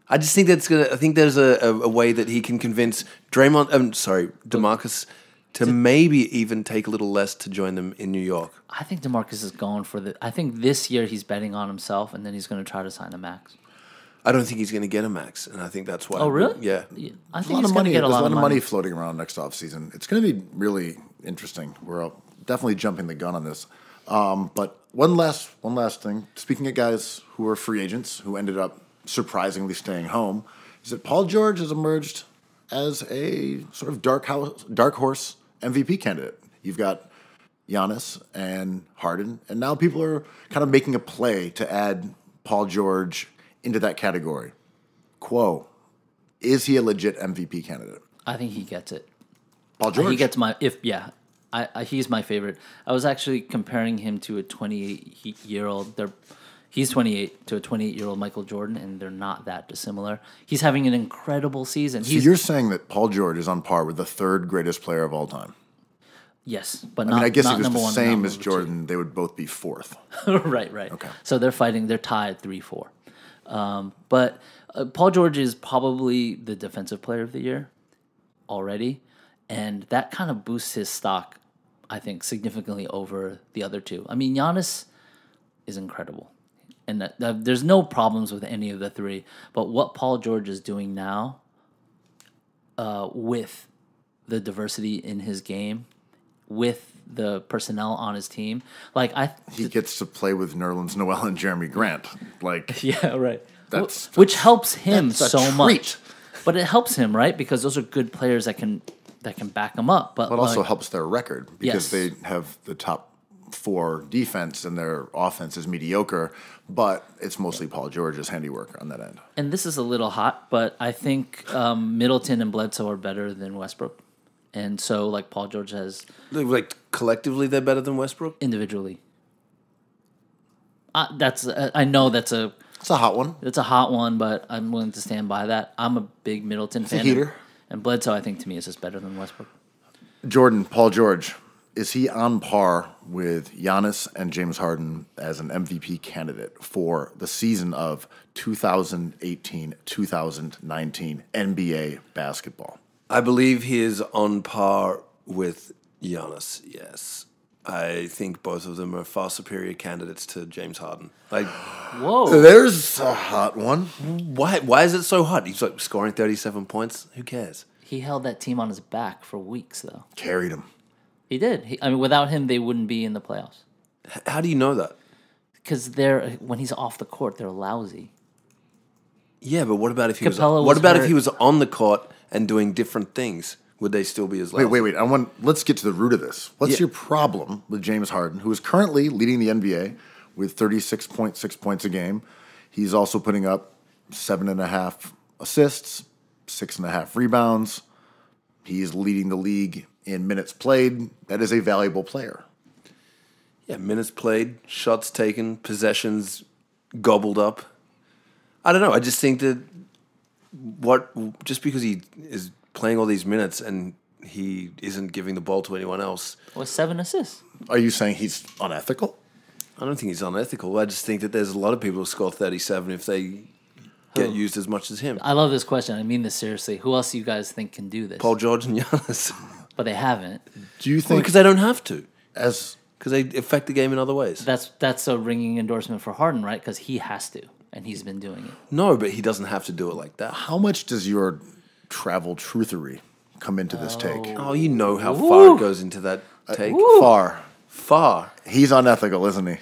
I just think I think there's a way that he can convince DeMarcus to maybe even take a little less to join them in New York. I think DeMarcus is going for I think this year he's betting on himself, and then he's going to try to sign a max. I don't think he's going to get a max, and I think that's why. Oh, really? Yeah. I think he's going to get a lot of money floating around next offseason. It's going to be really interesting. We're definitely jumping the gun on this. But one last thing. Speaking of guys who are free agents who ended up surprisingly staying home, is that Paul George has emerged as a sort of dark horse MVP candidate. You've got Giannis and Harden, and now people are kind of making a play to add Paul George into that category. Kuo, is he a legit MVP candidate? I think he gets it. Paul George? He gets he's my favorite. I was actually comparing him to a 28-year-old. He's 28 to a 28-year-old Michael Jordan, and they're not that dissimilar. He's having an incredible season. So you're saying that Paul George is on par with the third greatest player of all time? Yes, but I guess not if it was the same as two. Jordan, they would both be fourth. Right. Okay. So they're fighting. They're tied 3-4. But Paul George is probably the defensive player of the year already, and that kind of boosts his stock, I think, significantly over the other two. I mean, Giannis is incredible, and there's no problems with any of the three. But what Paul George is doing now, with the diversity in his game, with the personnel on his team, he gets to play with Nerlens Noel and Jeremy Grant. Yeah, right. That's which helps him so treat. much. But it helps him, right? Because those are good players that can back him up. But also helps their record because Yes. they have the top 4 defense and their offense is mediocre. But it's mostly Paul George's handiwork on that end. And this is a little hot, but I think Middleton and Bledsoe are better than Westbrook. And so, Paul George has... collectively, they're better than Westbrook? Individually. I know that's a... It's a hot one. It's a hot one, but I'm willing to stand by that. I'm a big Middleton fan. a heater. And Bledsoe, I think, to me, is just better than Westbrook. Jordan, Paul George, is he on par with Giannis and James Harden as an MVP candidate for the season of 2018-2019 NBA basketball? I believe he is on par with Giannis, yes. I think both of them are far superior candidates to James Harden. Whoa. There's a hot one. Why is it so hot? He's scoring 37 points. Who cares? He held that team on his back for weeks, though. Carried him. He did. Without him, they wouldn't be in the playoffs. How do you know that? Because when he's off the court, they're lousy. Yeah, but what about if he if he was on the court and doing different things? Would they still be as lousy? Wait. Let's get to the root of this. What's your problem with James Harden, who is currently leading the NBA with 36.6 points a game? He's also putting up 7.5 assists, 6.5 rebounds. He's leading the league in minutes played, that is a valuable player. Yeah, minutes played, shots taken, possessions gobbled up. I don't know. I just think that just because he is playing all these minutes and he isn't giving the ball to anyone else. Well, 7 assists. Are you saying he's unethical? I don't think he's unethical. I just think that there's a lot of people who score 37 if they get used as much as him. I love this question. I mean this seriously. Who else do you guys think can do this? Paul George and Giannis. But they haven't. Do you think... Because they don't have to. As... Because they affect the game in other ways. That's a ringing endorsement for Harden, right? Because he has to, and he's been doing it. No, but he doesn't have to do it like that. How much does your travel truthery come into this take? Oh, you know how far it goes into that take. Far. He's unethical, isn't he?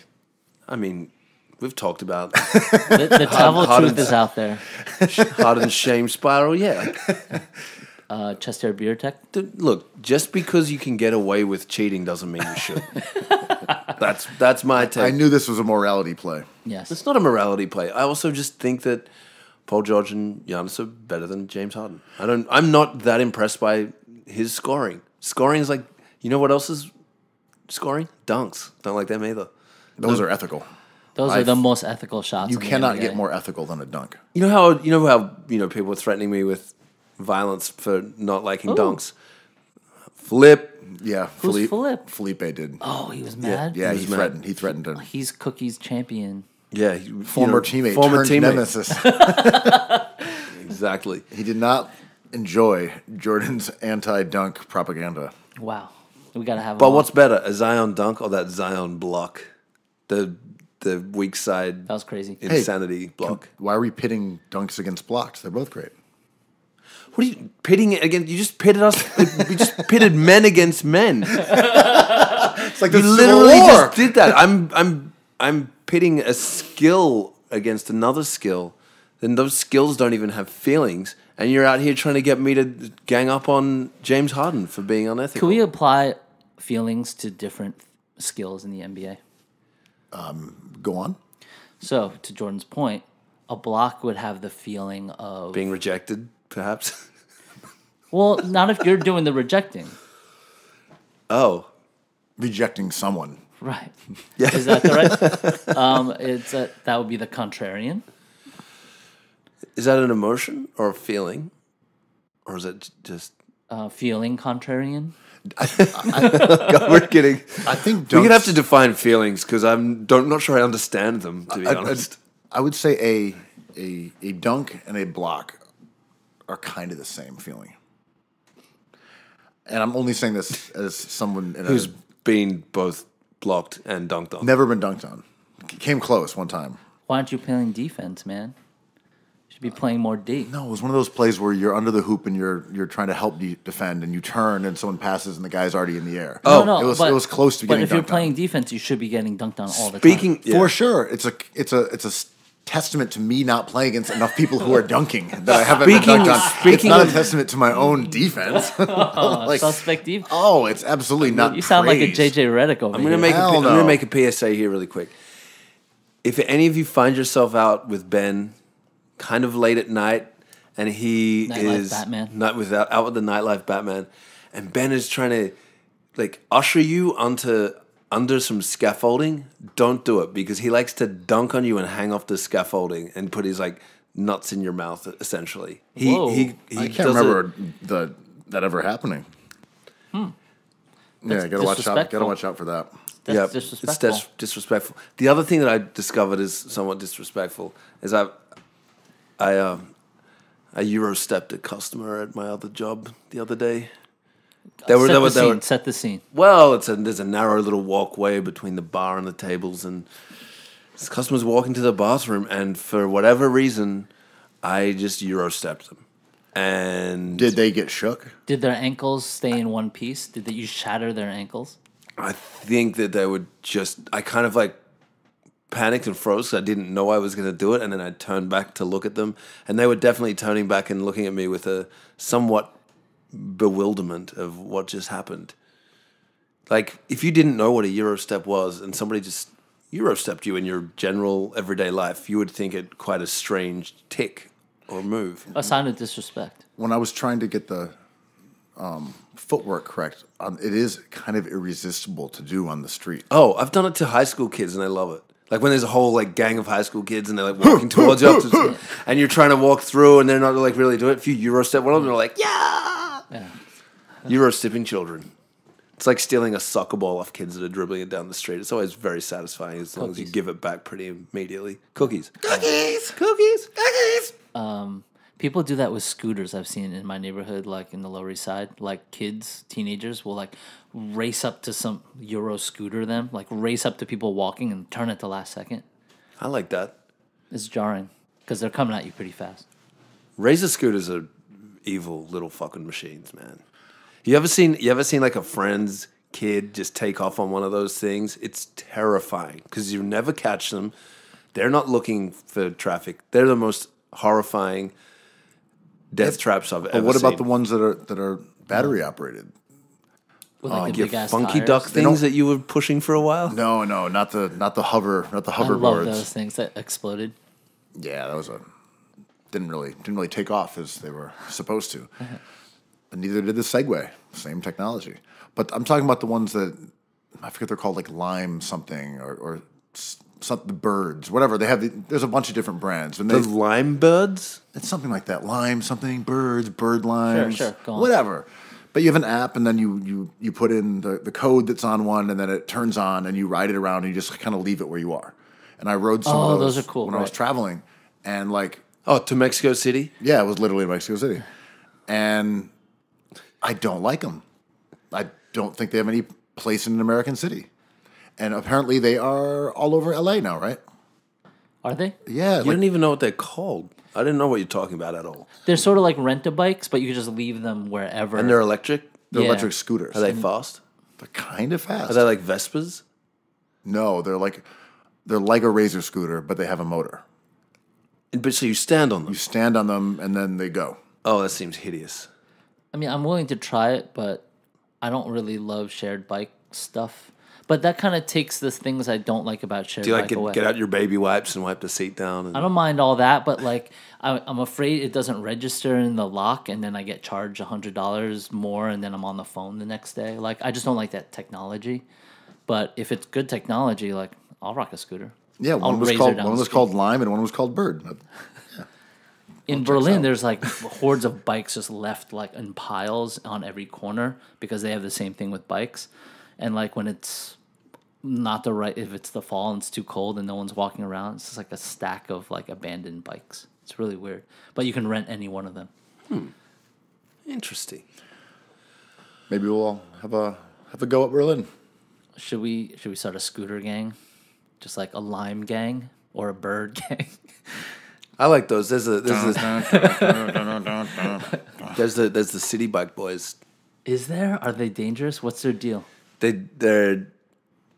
I mean, we've talked about The travel truth is out there. Harden's shame spiral. Yeah. Chest hair beer tech. Look, just because you can get away with cheating doesn't mean you should. That's my take. I knew this was a morality play. Yes. It's not a morality play. I also just think that Paul George and Giannis are better than James Harden. I'm not that impressed by his scoring. Scoring is like, you know what else is scoring? Dunks. Don't like them either. Those are ethical. Those are the most ethical shots. You in the cannot NBA. get more ethical than a dunk. You know how people were threatening me with violence for not liking dunks. Flip. Yeah, Who's Philip? Felipe did. Oh, he was mad? Yeah, he he was threatened. mad. He threatened to He's Cookie's champion. Yeah, former teammate, turned nemesis. Exactly. He did not enjoy Jordan's anti-dunk propaganda. Wow. We got to have him But on. what's better, a Zion dunk or that Zion block? The weak side That was crazy. insanity block. Why are we pitting dunks against blocks? They're both great. What are you pitting it against? You just pitted us. We just pitted men against men. It's like the You Civil literally War. just did that. I'm pitting a skill against another skill. Then those skills don't even have feelings, and you're out here trying to get me to gang up on James Harden for being unethical. Can we apply feelings to different skills in the NBA? Go on. So, to Jordan's point, a block would have the feeling of... Being rejected, perhaps. Well, not if you're doing the rejecting. Oh, Rejecting someone. Right. Yeah. Is that correct? That would be the contrarian. is that an emotion or a feeling, or is it just? Feeling contrarian. God, we're kidding. I think we're gonna have to define feelings because not sure I understand them. To be honest, I would say a dunk and a block are kind of the same feeling. And I'm only saying this as someone who's been both blocked and dunked on. Never been dunked on. Came close one time. Why aren't you playing defense, man? You should be playing more D. No, it was one of those plays where you're under the hoop and you're trying to help defend, and you turn and someone passes and the guy's already in the air. No, it was close to getting dunked on. But if you're playing defense, you should be getting dunked on all the time. For sure, it's a testament to me not playing against enough people who are dunking that I haven't been dunked on. It's not a testament to my own defense. Suspect defense. Oh, it's absolutely not. You sound praised. like a JJ Redick over I'm here. gonna make a PSA here really quick. If any of you find yourself out with Ben, kind of late at night, and he is Batman. out with the nightlife Batman, and Ben is trying to usher you under some scaffolding, don't do it because he likes to dunk on you and hang off the scaffolding and put his nuts in your mouth. Essentially, he I can't remember that ever happening. Yeah, gotta watch out. Gotta watch out for that. That's disrespectful. It's disrespectful. The other thing that I discovered is somewhat disrespectful is I Eurostepped a customer at my other job the other day. Set the scene. Well, there's a narrow little walkway between the bar and the tables, and this customer's walking to the bathroom, and for whatever reason, I just Eurostepped them. And did they get shook? Did their ankles stay in one piece? Did you shatter their ankles? I think that they would I kind of panicked and froze because I didn't know I was going to do it, and then I turned back to look at them, and they were definitely turning back and looking at me with a somewhat bewilderment of what just happened. If you didn't know what a Eurostep was and somebody just Eurostepped you in your general everyday life, you would think it quite a strange tick or move. A sign of disrespect. When I was trying to get the footwork correct, it is kind of irresistible to do on the street. Oh, I've done it to high school kids and I love it. Like when there's a whole like gang of high school kids and they're like walking towards you, and you're trying to walk through and they're not like really doing it. If you Euro step one of them, they're like, yeah. Euro stepping children. It's like stealing a soccer ball off kids that are dribbling it down the street. It's always very satisfying as long as you give it back pretty immediately. Cookies. People do that with scooters. I've seen in my neighborhood, like in the Lower East Side, like kids, teenagers will like race up to some Euro scooter them, like race up to people walking and turn it the last second. I like that. It's jarring because they're coming at you pretty fast. Razor scooters are evil little fucking machines, man. You ever seen like a friend's kid just take off on one of those things? It's terrifying because you never catch them. They're not looking for traffic. They're the most horrifying death traps I've ever seen. But what about the ones that are battery operated? With like Your big-ass funky tires. duck things that you were pushing for a while? No, not the hoverboards. I love those things that exploded. Yeah, that was didn't really take off as they were supposed to. And neither did the Segway. Same technology. But I'm talking about the ones that I forget they're called, like Lime something or something birds, whatever. They have there's a bunch of different brands. And The lime birds? it's something like that. Lime something, birds, bird limes, Sure, go on. whatever. But you have an app, and then you put in the code that's on one, and then it turns on, and you ride it around, and you just kind of leave it where you are. And I rode some of those are cool, when I was right. traveling, and like, Oh, to Mexico City? yeah, it was literally in Mexico City, and I don't like them. I don't think they have any place in an American city, and apparently they are all over LA now, right? Are they? Yeah, You don't even know what they're called. I didn't know what you're talking about at all. They're sort of like rent-a-bikes, but you can just leave them wherever. And they're electric? they're yeah. electric scooters. Are they fast? They're kind of fast. Are they like Vespas? No, they're like a Razor scooter, but they have a motor. But so you stand on them? You stand on them, and then they go. Oh, that seems hideous. I mean, I'm willing to try it, but I don't really love shared bike stuff. But that kind of takes the things I don't like about shared Do you like bike away. get out your baby wipes and wipe the seat down? And I don't mind all that, but like I'm afraid it doesn't register in the lock, and then I get charged $100 more, and then I'm on the phone the next day. Like I just don't like that technology. But if it's good technology, like I'll rock a scooter. Yeah, I'll one was razor called down one the was street. called Lime, and one was called Bird. In Berlin, there's like hordes of bikes just left like in piles on every corner because they have the same thing with bikes. And like when it's not the right, if it's the fall and it's too cold and no one's walking around, it's just like a stack of like abandoned bikes. It's really weird. But you can rent any one of them. Interesting. Maybe we'll have a go at Berlin. Should we start a scooter gang? Just like a lime gang or a bird gang? I like those. There's the city bike boys. Is there? Are they dangerous? What's their deal? They're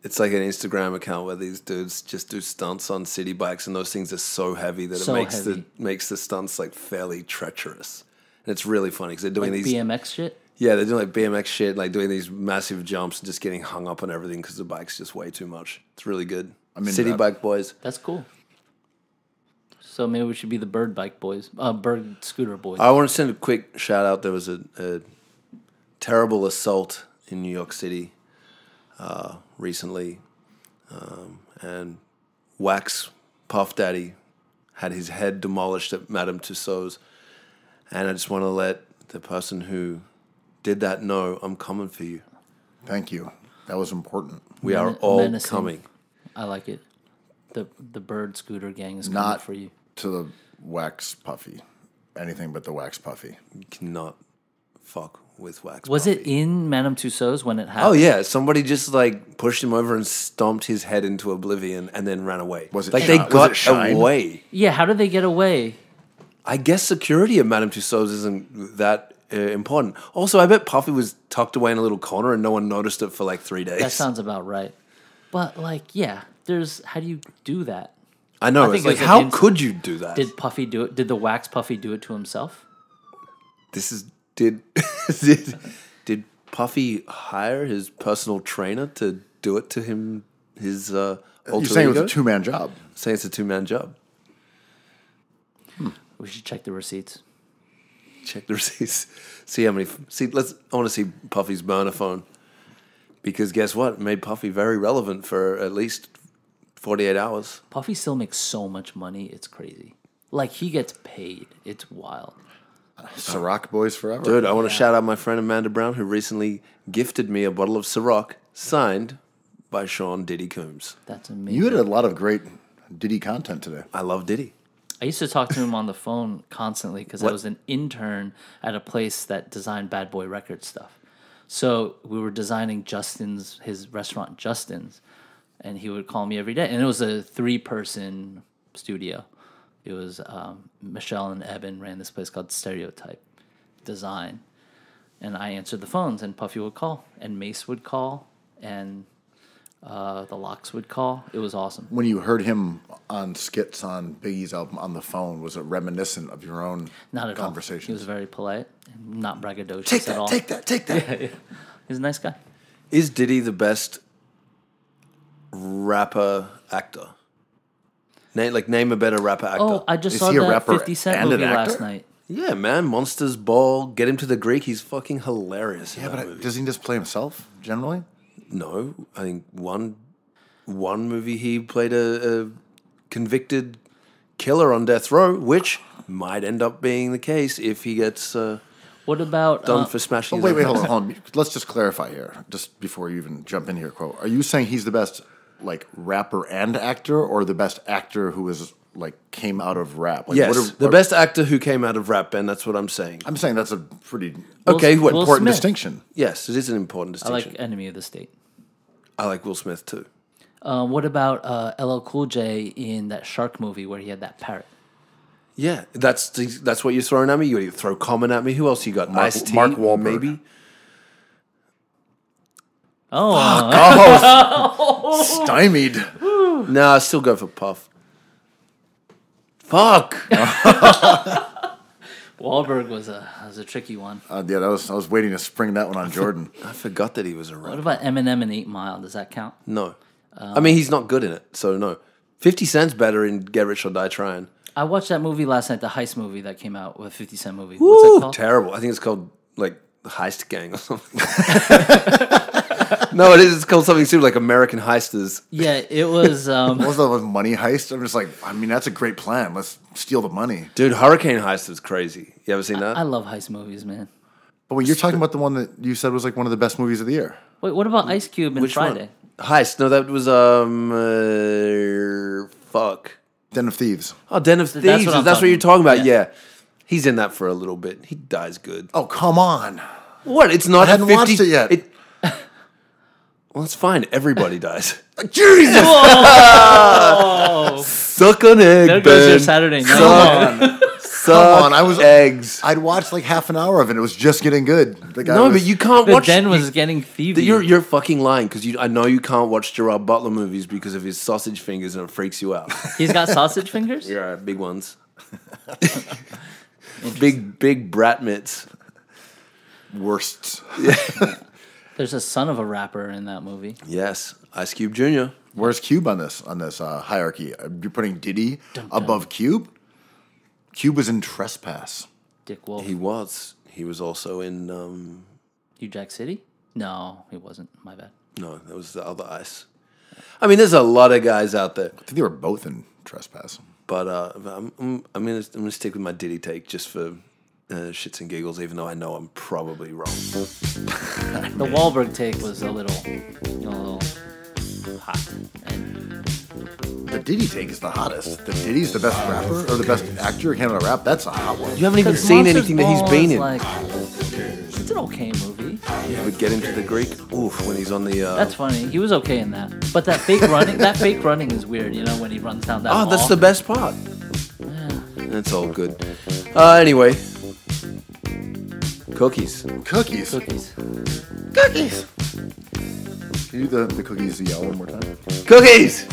it's like an Instagram account where these dudes just do stunts on city bikes, and those things are so heavy that So it makes heavy. makes the stunts like fairly treacherous. And it's really funny because they're doing Like these BMX shit? Yeah, they're doing like BMX shit, like doing these massive jumps and just getting hung up on everything because the bike's just way too much. It's really good. into City that. bike boys. That's cool. So maybe we should be the bird bike boys. Bird scooter boys. I want to send a quick shout out. There was a terrible assault in New York City recently, and Wax Puff Daddy had his head demolished at Madame Tussauds, and I just want to let the person who did that know I'm coming for you. Thank you. That was important. We are all menacing. coming. I like it. The bird scooter gang is coming Not for you. to the Wax Puffy. Anything but the Wax Puffy. You cannot fuck with Wax Was Puffy. it in Madame Tussauds when it happened? Oh yeah, somebody just like pushed him over and stomped his head into oblivion and then ran away. Was it like Shi- they was got it Shine? away? Yeah, how did they get away? I guess security at Madame Tussauds isn't that important. Also, I bet Puffy was tucked away in a little corner and no one noticed it for like 3 days. That sounds about right. But like, yeah, how do you do that? I know. I It's think it like, was how an could you do that? Did Puffy do it? Did the Wax Puffy do it to himself? Did Puffy hire his personal trainer to do it to him? His alter You're saying it was ego? a two-man job. Saying it's a 2-man job. We should check the receipts. check the receipts. See how many. I want to see Puffy's burner phone. Because guess what? It made Puffy very relevant for at least 48 hours. Puffy still makes so much money. It's crazy. Like, he gets paid. It's wild. Ciroc boys forever. Dude, I want to shout out my friend Amanda Brown, who recently gifted me a bottle of Ciroc signed by Sean Diddy Coombs. That's amazing. You had a lot of great Diddy content today. I love Diddy. I used to talk to him on the phone constantly because I was an intern at a place that designed Bad Boy Record stuff. So we were designing his restaurant Justin's, and he would call me every day. And it was a 3-person studio. It was Michelle and Eben ran this place called Stereotype Design. And I answered the phones, and Puffy would call, and Mace would call, and the Locks would call. It was awesome. When you heard him on skits on Biggie's album on the phone, was it reminiscent of your own Not at conversations? all. He was very polite and not braggadocious Take at all. that, take that. Yeah. He's a nice guy. Is Diddy the best rapper actor? Name a better rapper actor. Oh, I just Is saw he a that rapper 50 Cent and an movie last actor? night. Yeah, man. Monsters Ball, Get Him to the Greek. He's fucking hilarious. Yeah, in that but movie. doesn't he just play himself generally? No, I think one movie he played a convicted killer on death row, which might end up being the case if he gets What about done for smashing. Oh, his wait, own hold on. Let's just clarify here, just before you even jump in here, Quo. Are you saying he's the best, like, rapper and actor, or the best actor who is, like, came out of rap? Like, Yes, the best actor who came out of rap, Ben. That's what I'm saying. I'm saying that's a pretty Okay, what Will important Smith. distinction. Yes, it is an important I distinction. like Enemy of the State. I like Will Smith too. What about LL Cool J in that Shark movie where he had that parrot? Yeah, that's what you're throwing at me. You throw Common at me. Who else you got? Ice-T, Mark Wahlberg. maybe. Oh, Stymied. No, I still go for Puff. Fuck. Wahlberg was a tricky one. Yeah, I was waiting to spring that one on Jordan. I forgot that he was a What rapper. about Eminem in 8 Mile? Does that count? No, I mean he's not good in it, so no. 50 Cent's better in Get Rich or Die Trying. I watched that movie last night, the heist movie that came out with 50 Cent movie. Woo, What's that called? terrible. I think it's called like the Heist Gang or something. No, it is. It's called something stupid like American Heisters. Yeah, it was. What was that with Money Heist? I'm just like, I mean, that's a great plan. Let's steal the money. Dude, Hurricane Heist is crazy. You ever seen that? I love heist movies, man. But wait, you're talking about the one that you said was like one of the best movies of the year. Wait, what about Ice Cube and Which Friday? one? Heist. No, that was fuck. Den of Thieves. Oh, Den of Thieves. That's what I'm That's what you're talking about. Yeah. Yeah. He's in that for a little bit. He dies good. Oh, come on. What? It's not I hadn't watched it yet. Well, it's fine. Everybody dies. Jesus! Suck an egg, There goes your Ben. Saturday night. Suck on, I was- eggs. I'd watched like half an hour of it. It was just getting good. The guy No, was, but you can't The watch. den was getting thievy. You're fucking lying because I know you can't watch Gerard Butler movies because of his sausage fingers and it freaks you out. He's got sausage fingers? Yeah, big ones. big brat mitts. worsts. There's a son of a rapper in that movie. Yes, Ice Cube Jr. Where's Cube on this hierarchy? You're putting Diddy above Cube? Cube was in Trespass. Dick Wolf. He was. He was also in. New Jack City? No, he wasn't. My bad. No, that was the other Ice. I mean, there's a lot of guys out there, I think they were both in Trespass. but I'm gonna stick with my Diddy take just for shits and giggles, even though I know I'm probably wrong. The Wahlberg take was a little hot. And The Diddy take is the hottest. The Diddy's the best rapper or the best actor who came out of rap. That's a hot one. You haven't even 'cause seen Monsters anything that he's Ball been is in. Like, it's an okay movie. Yeah, but Get Him to the Greek. Oof, when he's on the. That's funny. He was okay in that. But that fake running is weird, you know, when he runs down that Oh, mall. that's the best part. Yeah. That's all good. Anyway, cookies. Cookies. Cookies. Cookies. Can you do the cookies yell one more time? Cookies.